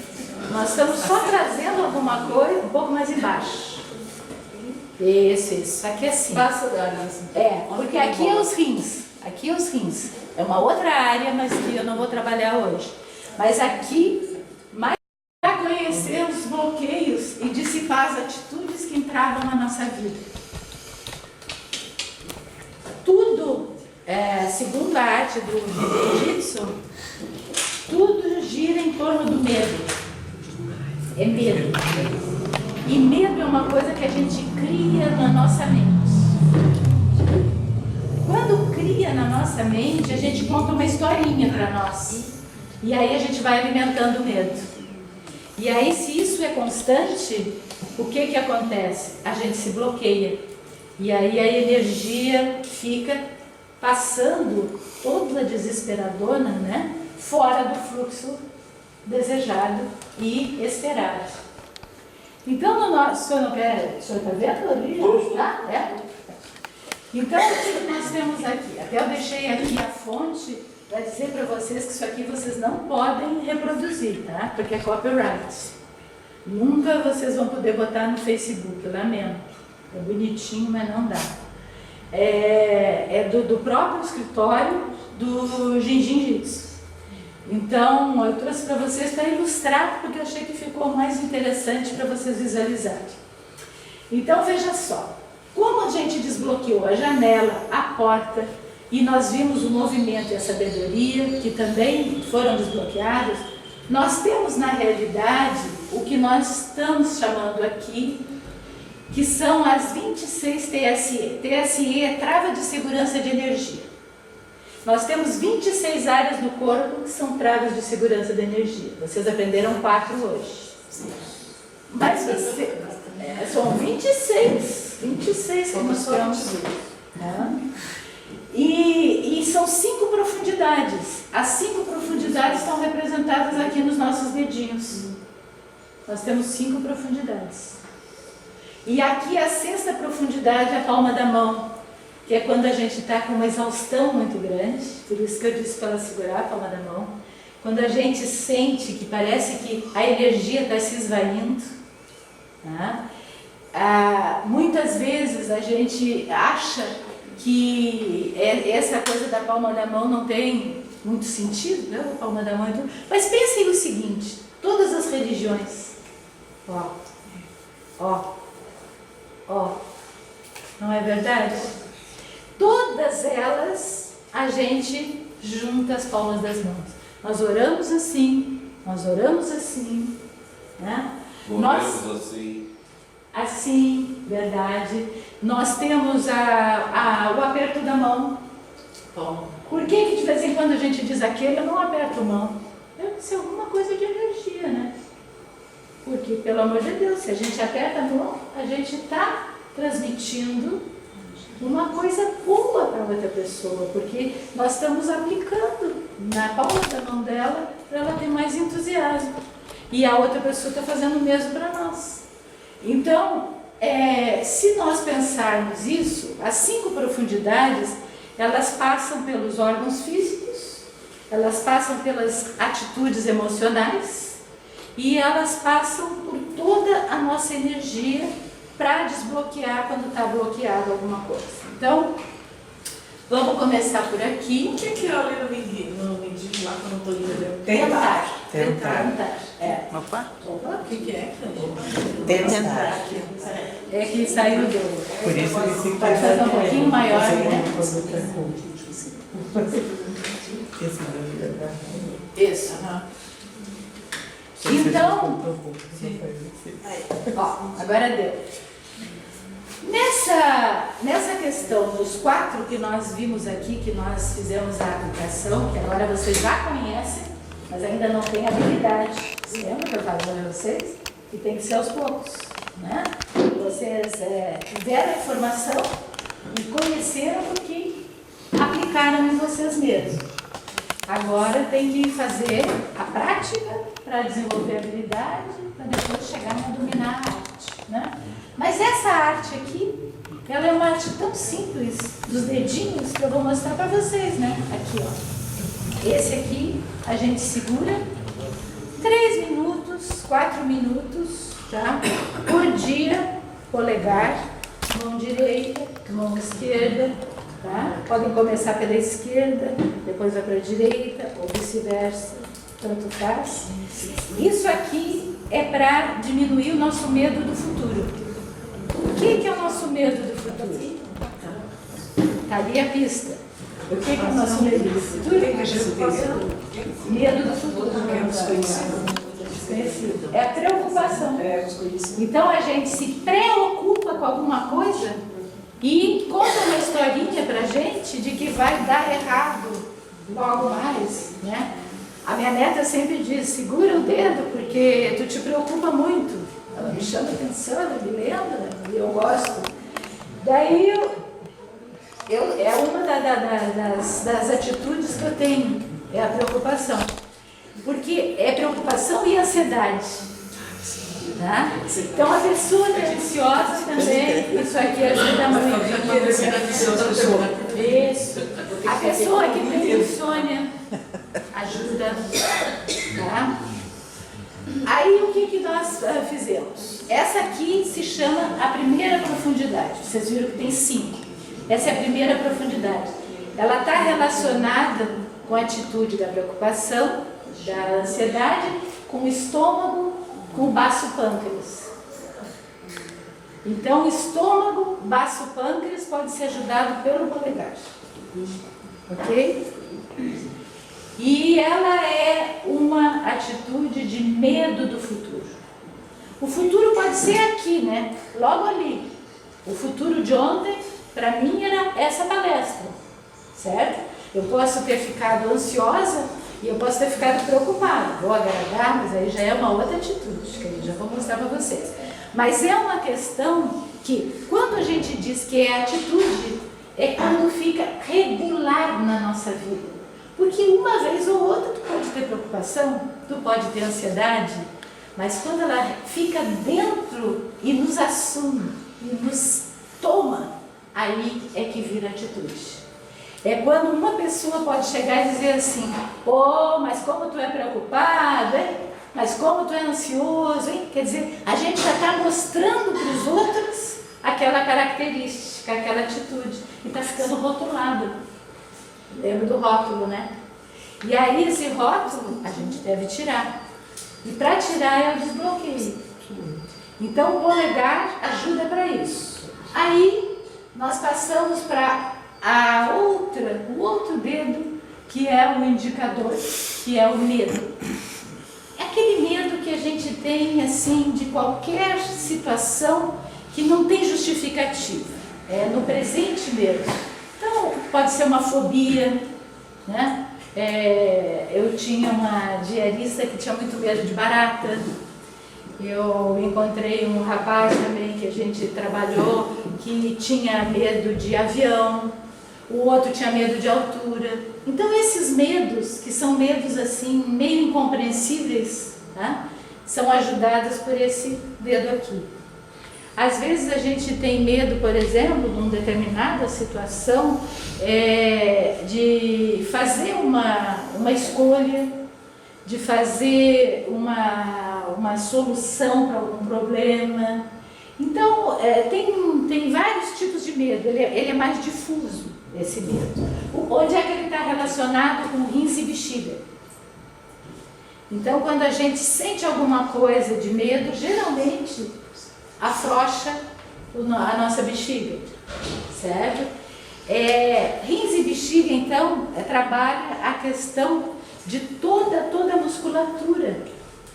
Nós estamos só trazendo alguma coisa um pouco mais embaixo. Isso. Aqui é assim. Passa da área, assim. Porque aqui é os rins. Aqui é os rins. É uma outra área, mas que eu não vou trabalhar hoje. Mas aqui, mais para conhecer os bloqueios e dissipar as atitudes que entravam na nossa vida. Tudo, segundo a arte do jiu-jitsu, tudo gira em torno do medo. É medo. E medo é uma coisa que a gente cria na nossa mente. Quando cria na nossa mente, a gente conta uma historinha para nós. E aí a gente vai alimentando o medo. E aí, se isso é constante, o que acontece? A gente se bloqueia. E aí a energia fica passando toda desesperadona, né? Fora do fluxo desejado e esperado. Então, no nosso... O senhor não quer... O senhor está vendo ali? Tá? Então, o que nós temos aqui? Até eu deixei aqui a fonte para dizer para vocês que isso aqui vocês não podem reproduzir, tá? Porque é copyright. Nunca vocês vão poder botar no Facebook, lamento. É bonitinho, mas não dá. É do próprio escritório do Jiu-Jitsu. Então, eu trouxe para vocês para ilustrar, porque eu achei que ficou mais interessante para vocês visualizarem. Então, veja só. Como a gente desbloqueou a janela, a porta, e nós vimos o movimento e a sabedoria, que também foram desbloqueados, nós temos, na realidade, o que nós estamos chamando aqui, que são as 26 TSE. TSE é trava de segurança de energia. Nós temos 26 áreas do corpo que são travas de segurança de energia. Vocês aprenderam 4 hoje. Mas são 26 que nós temos. E são 5 profundidades. As 5 profundidades estão representadas aqui nos nossos dedinhos. Nós temos 5 profundidades. E aqui a 6ª profundidade é a palma da mão, que é quando a gente está com uma exaustão muito grande, por isso que eu disse para ela segurar a palma da mão. quando a gente sente que parece que a energia está se esvaindo, tá? Muitas vezes a gente acha que essa coisa da palma da mão não tem muito sentido, né? A palma da mão e tudo. Mas pensem o seguinte, todas as religiões, não é verdade? Todas elas, a gente junta as palmas das mãos. Nós oramos assim, né? Morremos assim. Verdade. Nós temos o aperto da mão. Por que de vez em quando a gente diz aquele, eu não aperto a mão? Deve ser alguma coisa de energia, né? Porque, pelo amor de Deus, se a gente aperta a mão, a gente está transmitindo uma coisa boa para outra pessoa, porque nós estamos aplicando na palma da mão dela para ela ter mais entusiasmo. E a outra pessoa está fazendo o mesmo para nós. Então, se nós pensarmos isso, as 5 profundidades, elas passam pelos órgãos físicos, elas passam pelas atitudes emocionais e elas passam por toda a nossa energia para desbloquear quando está bloqueado alguma coisa. Então, vamos começar por aqui. O que é ali no mindinho lá que eu não estou entendendo? Tentar. Opa. O que é? Tentar. É que saiu do... Por isso que fica Pode fazer um pouquinho maior, né? Isso. Então, agora deu. Nessa questão dos 4 que nós vimos aqui, que nós fizemos a aplicação, que agora vocês já conhecem, mas ainda não têm habilidade. Lembra que eu falei para vocês? Que tem que ser aos poucos, né? Vocês tiveram a informação e conheceram porque aplicaram em vocês mesmos. Agora tem que fazer a prática para desenvolver a habilidade, para depois chegar a dominar a arte, né? Mas essa arte aqui, ela é uma arte tão simples, dos dedinhos, que eu vou mostrar para vocês, né? Aqui, ó. Esse aqui, a gente segura 3 minutos, 4 minutos, tá? Por dia, polegar, mão direita, mão esquerda, tá? Podem começar pela esquerda, depois vai para a direita, ou vice-versa, tanto faz. Isso aqui é para diminuir o nosso medo do futuro. O que é o nosso medo do futuro? Está ali a pista. O que é o nosso medo do futuro? Medo do futuro. Desconhecido. É a preocupação. Então a gente se preocupa com alguma coisa e conta uma historinha pra gente de que vai dar errado logo mais, né? A minha neta sempre diz, segura o dedo porque tu te preocupa muito. Ela me chama atenção, ela me lembra e eu gosto. Daí é uma das atitudes que eu tenho, é a preocupação. Porque é preocupação e ansiedade. Tá? Então a pessoa que é ansiosa também, isso aqui ajuda muito. Isso. A pessoa que tem insônia ajuda. Tá? Aí o que nós fizemos? Essa aqui se chama a primeira profundidade. Vocês viram que tem 5. Essa é a primeira profundidade. Ela está relacionada com a atitude da preocupação, da ansiedade, com o estômago, com o baço pâncreas. Então, estômago, baço pâncreas pode ser ajudado pelo polegar. Ok? E ela é uma atitude de medo do futuro. O futuro pode ser aqui, né? Logo ali. O futuro de ontem, para mim, era essa palestra, certo? Eu posso ter ficado ansiosa e eu posso ter ficado preocupada. Vou agradar, mas aí já é uma outra atitude, que eu já vou mostrar para vocês. Mas é uma questão que, quando a gente diz que é atitude, é quando fica regular na nossa vida. Porque uma vez ou outra tu pode ter preocupação, tu pode ter ansiedade, mas quando ela fica dentro e nos assume, e nos toma, aí é que vira atitude. É quando uma pessoa pode chegar e dizer assim: oh, mas como tu é preocupado, hein? Mas como tu é ansioso, hein? Quer dizer, a gente já está mostrando para os outros aquela característica, aquela atitude, e está ficando rotulado. Lembra do rótulo, né? E aí esse rótulo a gente deve tirar. E para tirar é o desbloqueio. Então o polegar ajuda para isso. Aí nós passamos para o outro dedo, que é o indicador, que é o medo. É aquele medo que a gente tem assim de qualquer situação que não tem justificativa. É no presente mesmo. Então pode ser uma fobia, né? Eu tinha uma diarista que tinha muito medo de barata. Eu encontrei um rapaz também que a gente trabalhou que tinha medo de avião, o outro tinha medo de altura. Então esses medos, que são medos assim meio incompreensíveis, tá? São ajudados por esse dedo aqui. Às vezes a gente tem medo, por exemplo, de uma determinada situação, de fazer uma escolha, de fazer uma solução para algum problema. Então, tem vários tipos de medo, ele é mais difuso, esse medo. Onde é que ele está relacionado com rins e bexiga? Então, quando a gente sente alguma coisa de medo, geralmente afrouxa a nossa bexiga, certo? Rins e bexiga, então, trabalha a questão de toda a musculatura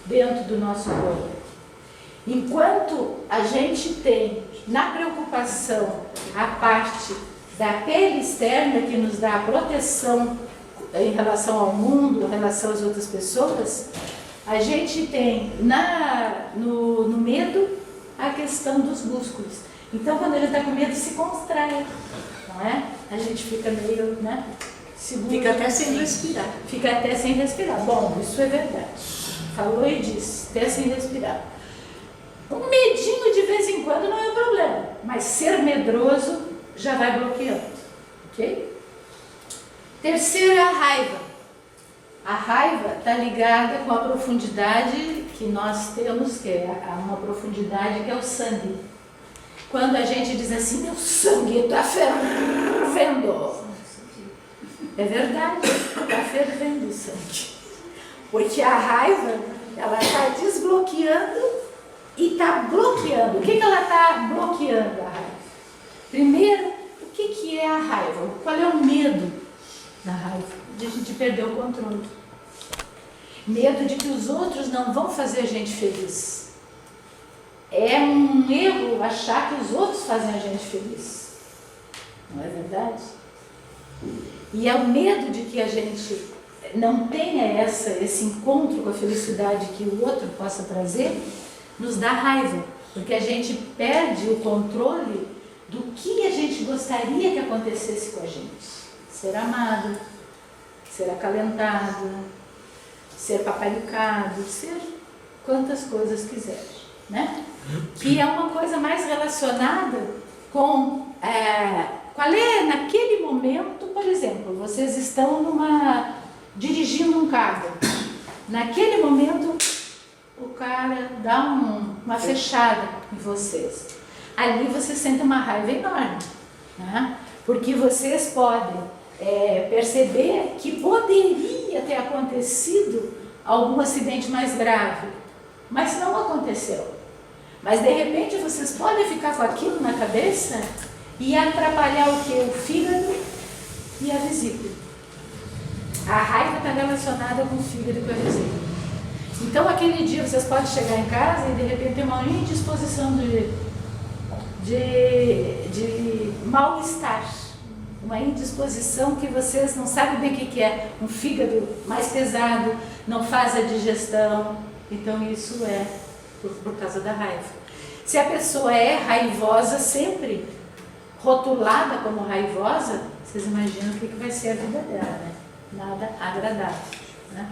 dentro do nosso corpo. Enquanto a gente tem na preocupação a parte da pele externa que nos dá a proteção em relação ao mundo, em relação às outras pessoas, a gente tem no medo a questão dos músculos. Então, quando ele está com medo, se contrai, não é? A gente fica meio, né? Seguro, fica até sem respirar. Fica até sem respirar. Bom, isso é verdade. Falou e disse, até sem respirar. Um medinho de vez em quando não é um problema, mas ser medroso já vai bloqueando, ok? Terceira, a raiva. A raiva está ligada com a profundidade que nós temos, que é uma profundidade que é o sangue. Quando a gente diz assim, meu sangue está fervendo. É verdade, está fervendo o sangue. Porque a raiva, ela está desbloqueando e está bloqueando. O que ela está bloqueando, a raiva? Primeiro, o que é a raiva? Qual é o medo da raiva? De a gente perder o controle. Medo de que os outros não vão fazer a gente feliz. É um erro achar que os outros fazem a gente feliz. Não é verdade? E é o medo de que a gente não tenha esse encontro com a felicidade que o outro possa trazer, nos dá raiva. Porque a gente perde o controle do que a gente gostaria que acontecesse com a gente. Ser amado, ser acalentado, ser paparicado, ser quantas coisas quiser, né? Que é uma coisa mais relacionada com qual é naquele momento, por exemplo, vocês estão dirigindo um carro, naquele momento o cara dá uma fechada em vocês, ali você sente uma raiva enorme, né? Porque vocês podem perceber que poderia ter acontecido algum acidente mais grave, mas não aconteceu. Mas de repente vocês podem ficar com aquilo na cabeça e atrapalhar o quê? O fígado e a vesícula. A raiva está relacionada com o fígado e com a vesícula. Então aquele dia vocês podem chegar em casa e de repente ter uma indisposição de mal-estar. Uma indisposição que vocês não sabem bem o que é, um fígado mais pesado, não faz a digestão. Então isso é por causa da raiva. Se a pessoa é raivosa sempre, rotulada como raivosa, vocês imaginam o que vai ser a vida dela, né? Nada agradável, né?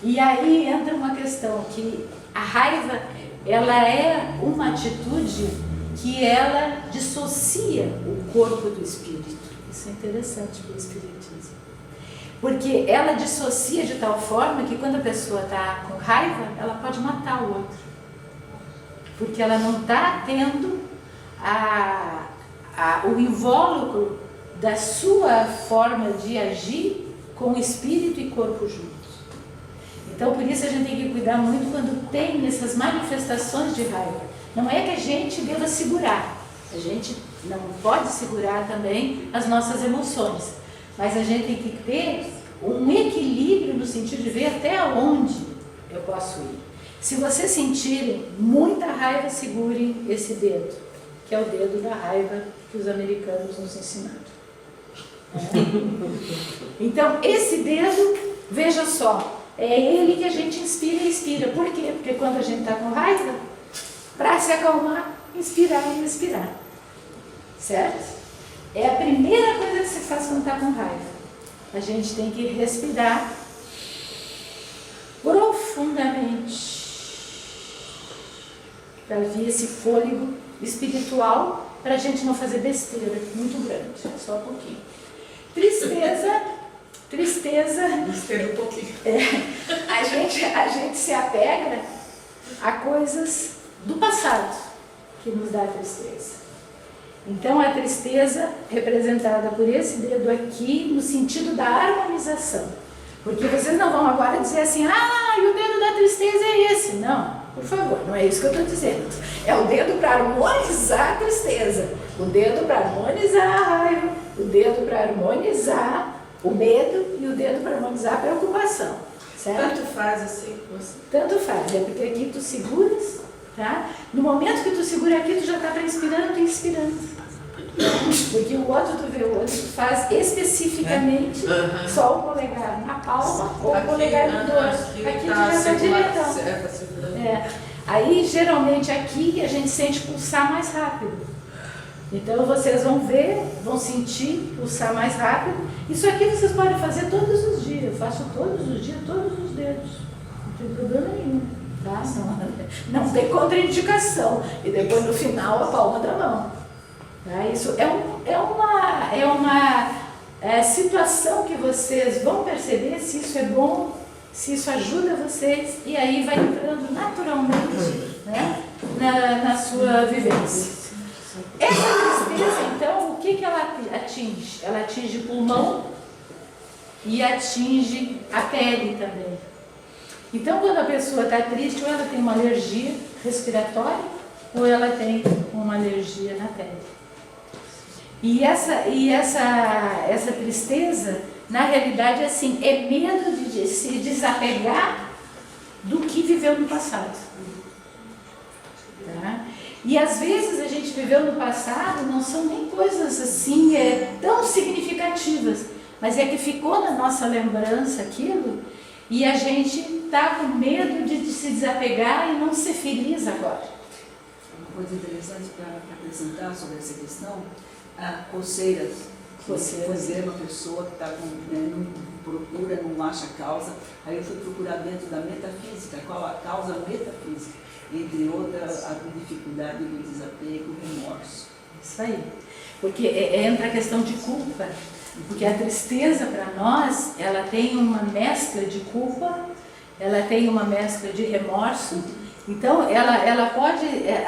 E aí entra uma questão que a raiva, ela é uma atitude que ela dissocia o corpo do espírito. Isso é interessante para o Espiritismo. Porque ela dissocia de tal forma que quando a pessoa está com raiva, ela pode matar o outro. Porque ela não está tendo o invólucro da sua forma de agir com espírito e corpo juntos. Então, por isso a gente tem que cuidar muito quando tem essas manifestações de raiva. Não é que a gente deva segurar, a gente não pode segurar também as nossas emoções, mas a gente tem que ter um equilíbrio no sentido de ver até onde eu posso ir. Se vocês sentirem muita raiva, segurem esse dedo, que é o dedo da raiva que os americanos nos ensinaram. Então, esse dedo, veja só, é ele que a gente inspira e expira. Por quê? Porque quando a gente está com raiva, para se acalmar, inspirar e expirar. Certo? É a primeira coisa que se faz quando está com raiva. A gente tem que respirar profundamente para vir esse fôlego espiritual, para a gente não fazer besteira muito grande, só um pouquinho. Tristeza Espera um pouquinho. A gente se apega a coisas do passado que nos dá tristeza. Então a tristeza representada por esse dedo aqui no sentido da harmonização. Porque vocês não vão agora dizer assim, e o dedo da tristeza é esse. Não, por favor, não é isso que eu estou dizendo. É o dedo para harmonizar a tristeza, o dedo para harmonizar a raiva, o dedo para harmonizar o medo e o dedo para harmonizar a preocupação. Certo? Tanto faz assim. Tanto faz, é porque aqui tu seguras, tá? No momento que tu segura aqui, tu já está inspirando e expirando. Porque o outro, tu vê, o outro tu faz especificamente só o polegar na palma ou o polegar no dorso. Aqui tu já está diretão. Aí, geralmente, aqui a gente sente pulsar mais rápido. Então, vocês vão ver, vão sentir pulsar mais rápido. Isso aqui vocês podem fazer todos os dias. Eu faço todos os dias, todos os dedos. Não tem problema nenhum. Tá? Não tem contraindicação. E depois, no final, a palma da mão. Tá? Isso é uma situação que vocês vão perceber se isso é bom, se isso ajuda vocês, e aí vai entrando naturalmente, né, na sua vivência. Essa tristeza, então, o que ela atinge? Ela atinge o pulmão e atinge a pele também. Então, quando a pessoa está triste, ou ela tem uma alergia respiratória, ou ela tem uma alergia na pele. E essa tristeza, na realidade, assim, é medo de se desapegar do que viveu no passado. Tá? E às vezes a gente viveu no passado, não são nem coisas assim tão significativas, mas é que ficou na nossa lembrança aquilo, e a gente está com medo de se desapegar e não ser feliz agora. Uma coisa interessante para acrescentar sobre essa questão, a coceiras. Fazer uma pessoa que está não procura, não acha causa, aí eu fui procurar dentro da metafísica, qual a causa metafísica, entre outras a dificuldade do desapego, o remorso. Isso aí, porque entra a questão de culpa, porque a tristeza para nós, ela tem uma mescla de culpa, ela tem uma mescla de remorso, então ela pode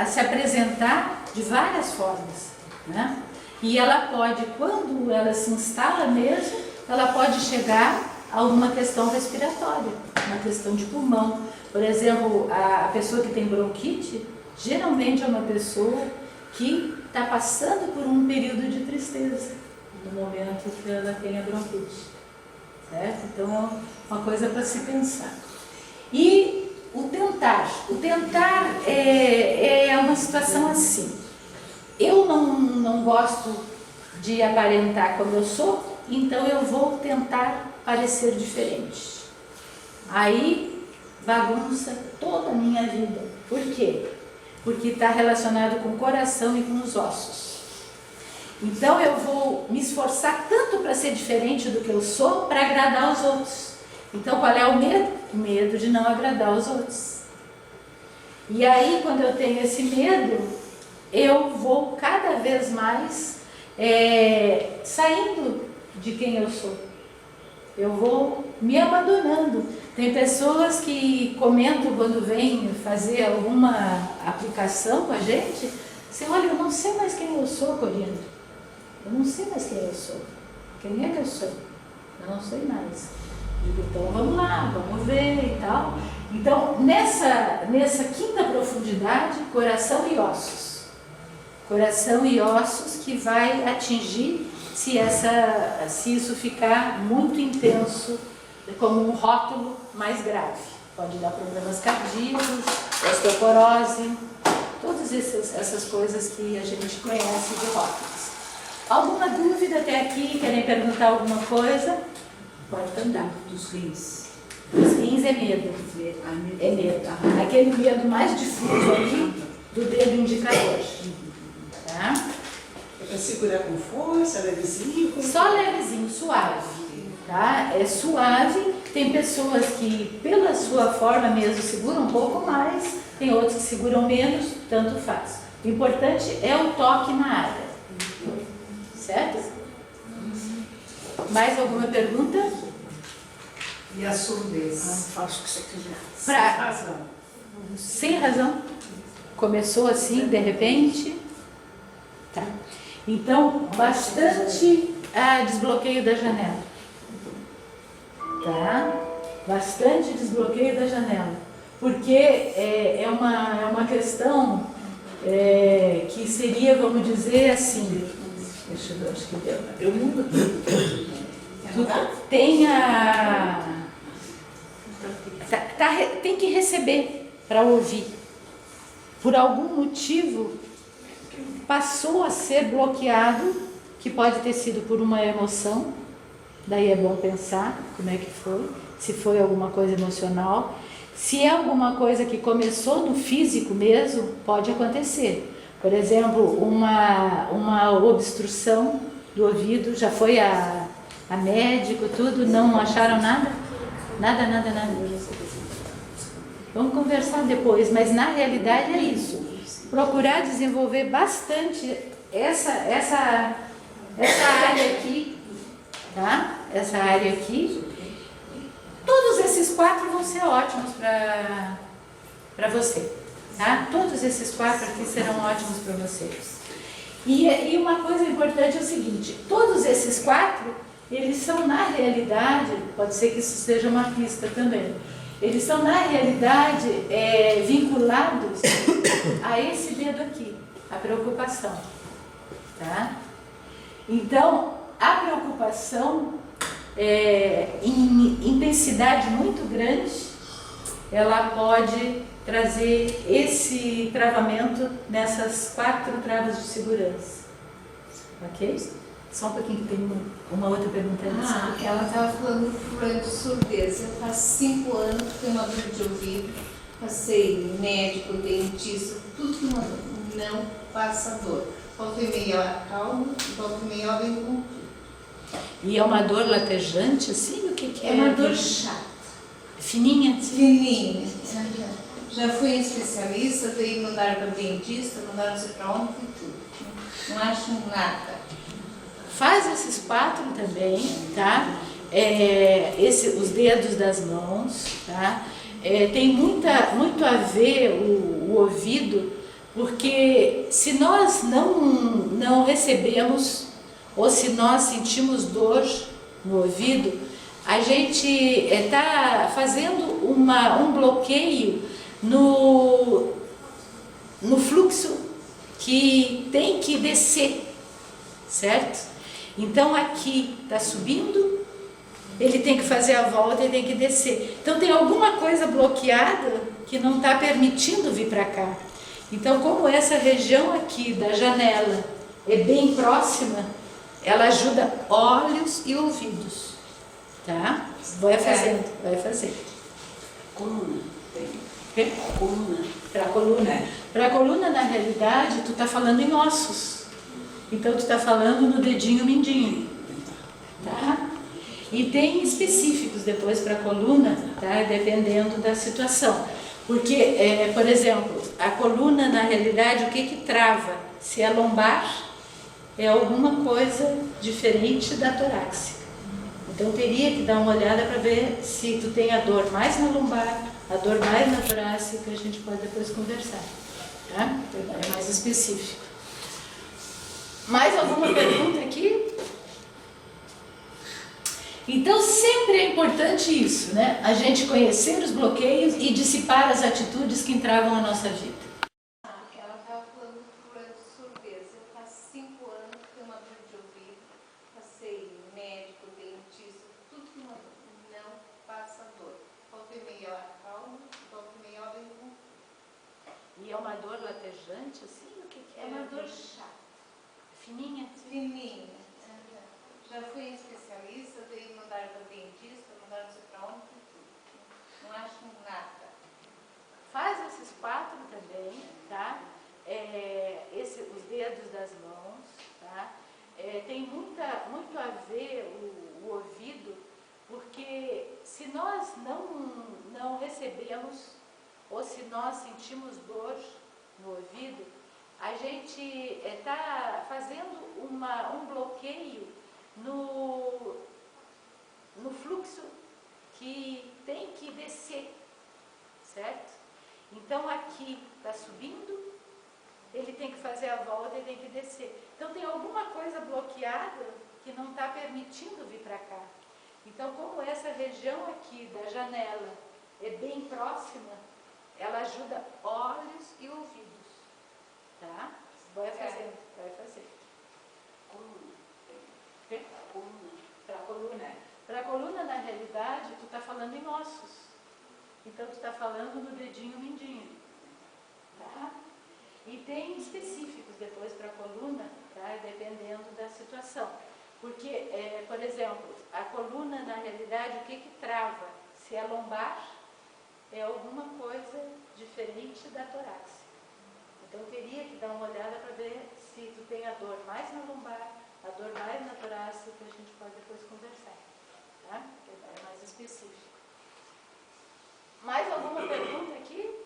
se apresentar de várias formas, né? E ela pode, quando ela se instala mesmo, ela pode chegar a uma questão respiratória, uma questão de pulmão. Por exemplo, a pessoa que tem bronquite, geralmente é uma pessoa que está passando por um período de tristeza no momento que ela tem a bronquite. Certo? Então é uma coisa para se pensar. E o tentar é uma situação assim. Eu não gosto de aparentar como eu sou, então eu vou tentar parecer diferente. Aí bagunça toda a minha vida. Por quê? Porque está relacionado com o coração e com os ossos. Então eu vou me esforçar tanto para ser diferente do que eu sou, para agradar os outros. Então qual é o medo? O medo de não agradar os outros. E aí quando eu tenho esse medo, eu vou cada vez mais saindo de quem eu sou. Eu vou me abandonando. Tem pessoas que comentam quando vêm fazer alguma aplicação com a gente, você olha, eu não sei mais quem eu sou, Corina. Eu não sei mais quem eu sou. Quem é que eu sou? Eu não sei mais. Digo, então vamos lá, vamos ver e tal. Então, nessa quinta profundidade, coração e ossos. Coração e ossos que vai atingir se isso ficar muito intenso, como um rótulo mais grave. Pode dar problemas cardíacos, osteoporose, todas essas coisas que a gente conhece de rótulos. Alguma dúvida até aqui? Querem perguntar alguma coisa? Pode perguntar. Dos rins. Os rins é medo. É medo. Aquele medo mais difuso aqui do dedo indicador. Tá? É para segurar com força, levezinho? Só levezinho, suave. Tá? É suave. Tem pessoas que, pela sua forma mesmo, seguram um pouco mais. Tem outros que seguram menos, tanto faz. O importante é o toque na área. Certo? Mais alguma pergunta? E a surdez? Faço o que você quiser. Sem razão. Sem razão? Começou assim, de repente? Tá. Então, bastante desbloqueio da janela. Tá? Bastante desbloqueio da janela. Porque é uma questão que seria, vamos dizer assim, deixa eu ver, acho que deu. Eu mudo tudo. Tem que receber para ouvir. Por algum motivo, passou a ser bloqueado, que pode ter sido por uma emoção, daí é bom pensar como é que foi, se foi alguma coisa emocional. Se é alguma coisa que começou no físico mesmo, pode acontecer. Por exemplo, uma obstrução do ouvido, já foi a médico, tudo, não acharam nada? Nada. Vamos conversar depois, mas na realidade é isso. Procurar desenvolver bastante essa área aqui, tá? Essa área aqui. Todos esses 4 vão ser ótimos para você, tá? Todos esses 4 aqui serão ótimos para vocês. E uma coisa importante é o seguinte, todos esses 4, eles são na realidade, pode ser que isso seja uma pista também, eles são na realidade vinculados a esse dedo aqui, a preocupação, tá? Então, a preocupação em intensidade muito grande, ela pode trazer esse travamento nessas 4 travas de segurança. Ok? Só um pouquinho que tem uma outra pergunta. Ela estava falando de surdez. Eu faço 5 anos que tenho uma dor de ouvido. Passei médico, dentista, tudo que não passa dor. Volta e meia ela calma, volta e meia ela vem com tudo. E é uma dor latejante, assim? O que é? É uma dor chata. Fininha? Fininha. Já fui em especialista, daí mandaram para dentista, mandaram não sei para onde, foi tudo. Não acho nada. Faz esses 4 também, tá? Os dedos das mãos, tá? Tem muito a ver o ouvido, porque se nós não recebemos, ou se nós sentimos dor no ouvido, a gente está fazendo um bloqueio no fluxo que tem que descer, certo? Então aqui está subindo, ele tem que fazer a volta e tem que descer. Então tem alguma coisa bloqueada que não está permitindo vir para cá. Então, como essa região aqui da janela é bem próxima, ela ajuda olhos e ouvidos, tá? Vai fazendo. Coluna. Quê? Coluna. Para a coluna. Para a coluna, na realidade, tu está falando em ossos. Então, tu está falando no dedinho mindinho, tá? E tem específicos depois para a coluna, tá? Dependendo da situação. Porque, por exemplo, a coluna, na realidade, o que trava? Se é lombar, é alguma coisa diferente da torácica. Então teria que dar uma olhada para ver se tu tem a dor mais na lombar, a dor mais na torácica, a gente pode depois conversar, tá? É mais específico. Mais alguma pergunta aqui? Então sempre é importante isso, né? A gente conhecer os bloqueios e dissipar as atitudes que entravam na nossa vida. Ela estava falando do problema de surdez. Eu faço 5 anos que tenho uma dor de ouvido, passei médico, dentista, tudo que não passa dor. Volta e meia ela calma, volta e meia ela vem com... E é uma dor latejante, assim? O que é? É uma dor chata, Fininha? fininha. Já fui em especialista, daí mandaram para dentista, mandaram não sei para onde, tudo. Não acho nada. Faz esses 4 também, tá? Os dedos das mãos, tá? Tem muito a ver o ouvido, porque se nós não recebemos, ou se nós sentimos dor no ouvido, a gente está fazendo um bloqueio no fluxo que tem que descer, certo? Então aqui está subindo, ele tem que fazer a volta e tem que descer. Então tem alguma coisa bloqueada que não está permitindo vir para cá. Então como essa região aqui da janela é bem próxima, ela ajuda olhos e ouvidos, tá? Vai fazer. Para a coluna, na realidade, tu está falando em ossos. Então, tu está falando no dedinho mindinho. Tá? E tem específicos depois para a coluna, tá? Dependendo da situação. Porque, por exemplo, a coluna, na realidade, o que trava? Se é lombar, é alguma coisa diferente da torácica. Então, teria que dar uma olhada para ver se tu tem a dor mais na lombar, a dor mais na torácica, a gente pode depois conversar, tá? É mais específico. Mais alguma pergunta aqui?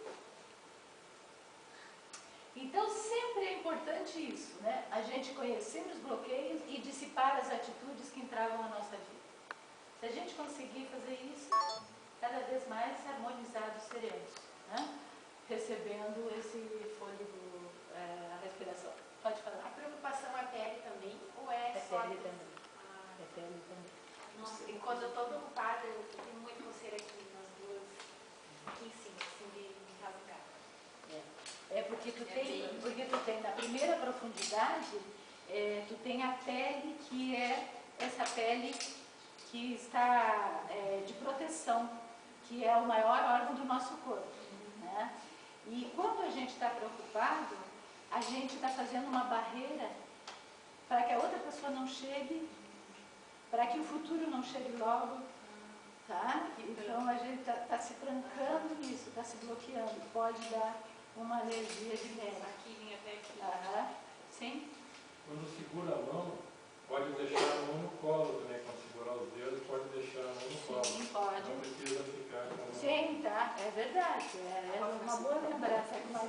Então, sempre é importante isso, né? A gente conhecer os bloqueios e dissipar as atitudes que entravam na nossa vida. Se a gente conseguir fazer isso, cada vez mais harmonizados seremos, né? Recebendo esse fôlego, a respiração. Pode falar. A preocupação é pele também? Ou é só... pele também. É pele também. Nossa, e quando eu estou preocupada, eu tenho muito coceira aqui nas duas, aqui em cima, assim, de rasgar. Porque tu tem na primeira profundidade, tu tem a pele que é essa pele que está de proteção, que é o maior órgão do nosso corpo, né? E quando a gente está preocupado, a gente está fazendo uma barreira para que a outra pessoa não chegue, para que o futuro não chegue logo, tá? Então a gente está se trancando nisso, está se bloqueando, pode dar uma alergia de neve. Aqui, vem até aqui. Sim? Quando segura a mão, pode deixar a mão no colo também. Quando segurar os dedos, pode deixar a mão no colo. Sim, pode. Não precisa ficar com a mão. Sim, tá, é verdade. É uma boa lembrança que nós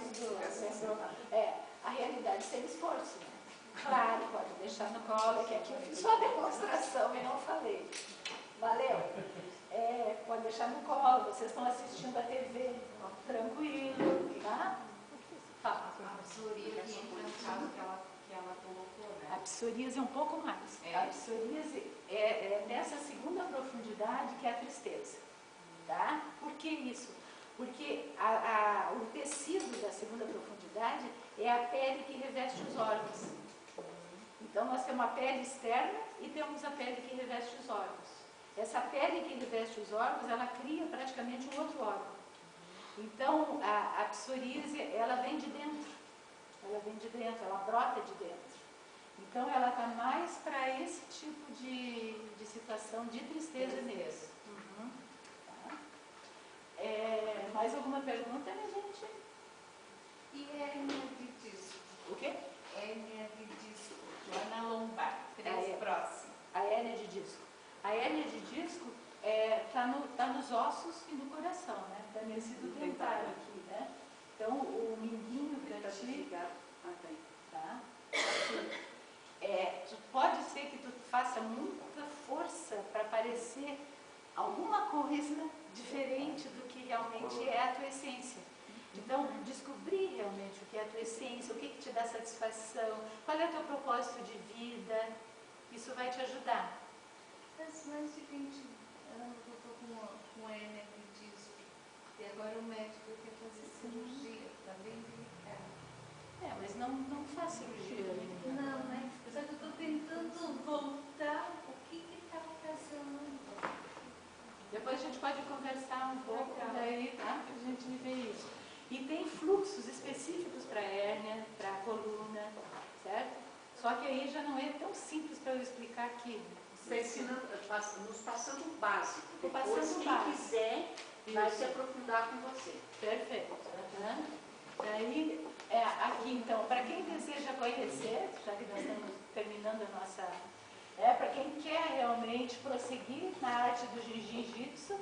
lembrou. A realidade sem esforço, né? Claro, pode deixar no colo, que aqui eu fiz só a demonstração e não falei. Valeu? Pode deixar no colo, vocês estão assistindo a TV, tranquilo, tá? Fala. A psoríase entra no caso que ela colocou, né? A psoríase é um pouco mais. A psoríase é nessa segunda profundidade que é a tristeza, tá? Por que isso? Porque o tecido da segunda profundidade é a pele que reveste os órgãos. Então, nós temos a pele externa e temos a pele que reveste os órgãos. Essa pele que reveste os órgãos, ela cria praticamente um outro órgão. Então, a psoríase, ela vem de dentro. Ela brota de dentro. Então, ela está mais para esse tipo de situação de tristeza mesmo. Tá? Mais alguma pergunta, minha gente? E hérnia de disco? O quê? Hérnia de disco, lá na lombar, próximo. A hérnia de disco. A hérnia de disco está nos ossos e no coração, né? Está nesse do dentário aqui, né? Então, o minguinho para ti... Tá? alguma coisa diferente do que realmente é a tua essência. Então, descobrir realmente o que é a tua essência, o que te dá satisfação, qual é o teu propósito de vida, isso vai te ajudar. Mas de repente, eu estou com hérnia de disco, e agora o médico quer fazer cirurgia, está bem delicado. Mas não faz cirurgia. Não, né? Só que eu estou tentando voltar o que está ocasionando. Depois a gente pode conversar um pouco daí, tá? Para a gente ver isso. E tem fluxos específicos para hérnia, para coluna, certo? Só que aí já não é tão simples para eu explicar aqui. Você ensina, nos passando o básico. Depois, Passando o quem básico. quiser, vai se aprofundar com você. Perfeito. Daí, aqui então, para quem deseja conhecer, já que nós estamos terminando a nossa... para quem quer realmente prosseguir na arte do Jiu-Jitsu,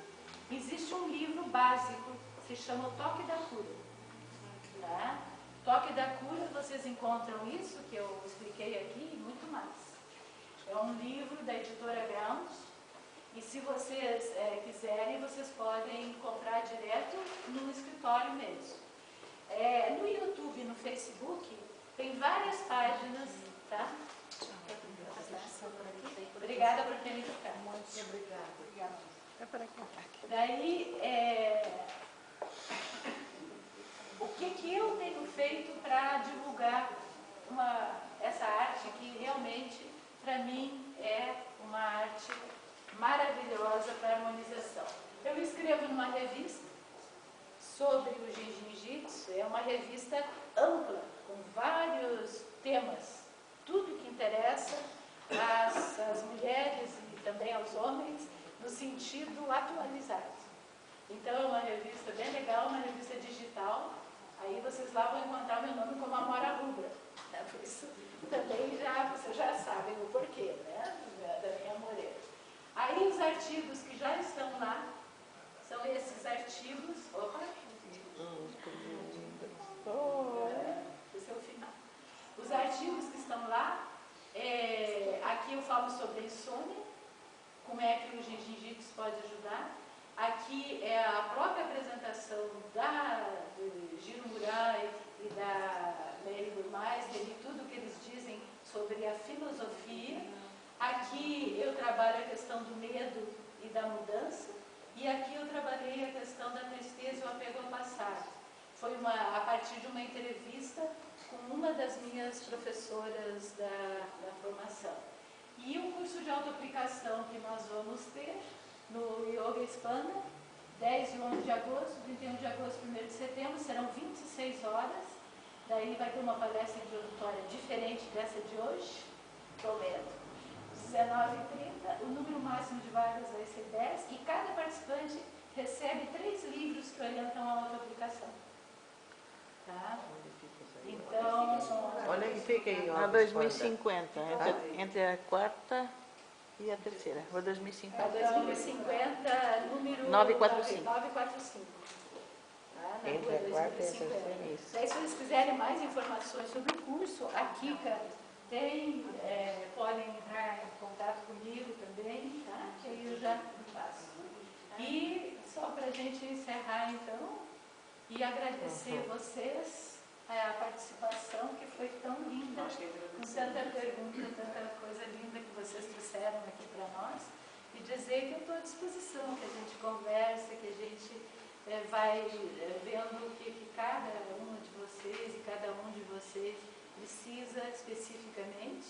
existe um livro básico, se chama O Toque da Cura. Tá? Toque da Cura, vocês encontram isso que eu expliquei aqui e muito mais. É um livro da editora Grounds, e se vocês quiserem, vocês podem comprar direto no escritório mesmo. No YouTube, no Facebook, tem várias páginas, tá? Obrigada por terem tocado. Muito obrigada. É para cá. Daí, o que eu tenho feito para divulgar essa arte que realmente, para mim, é uma arte maravilhosa para harmonização? Eu escrevo numa revista sobre o Jiu-Jitsu, é uma revista ampla, com vários temas, tudo que interessa às mulheres e também aos homens, no sentido atualizado. Então é uma revista bem legal, uma revista digital, aí vocês lá vão encontrar meu nome como Amora Rubra, né? Por isso também vocês já sabem o porquê, né? Da minha Moreira. Aí os artigos que já estão lá, são esses artigos... Esse é o final. Os artigos que estão lá, aqui eu falo sobre a insônia, como é que o Jiu-Jitsu pode ajudar. Aqui é a própria apresentação do Giro Murai e da Mary Burmeister e tudo que eles dizem sobre a filosofia. Aqui eu trabalho a questão do medo e da mudança. E aqui eu trabalhei a questão da tristeza e o apego ao passado. Foi a partir de uma entrevista com uma das minhas professoras da formação. E o curso de autoaplicação que nós vamos ter no Yoga Expanda, 10 e 11 de agosto, 31 de agosto, 1º de setembro, serão 26 horas. Daí vai ter uma palestra introdutória diferente dessa de hoje, prometo. 19h30, o número máximo de vagas vai ser 10 e cada participante recebe 3 livros que orientam a autoaplicação. Tá? Então... Onde é que fica aí? A 2050, entre a quarta e a terceira. A 2050. A 2050, número 945. 945. Tá? Na Entre rua a quarta e a 2050. terceira, isso. Daí, se vocês quiserem mais informações sobre o curso, a Kika tem, podem entrar em contato comigo também, tá? Que aí eu já faço. E só para a gente encerrar, então, e agradecer vocês a participação, que foi tão linda, com tanta pergunta, tanta coisa linda que vocês trouxeram aqui para nós, e dizer que eu estou à disposição, que a gente conversa, que a gente vai vendo o que cada uma de vocês e cada um de vocês precisa especificamente,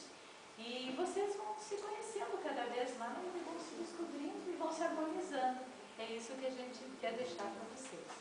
e vocês vão se conhecendo cada vez mais, e vão se descobrindo e vão se harmonizando. É isso que a gente quer deixar para vocês.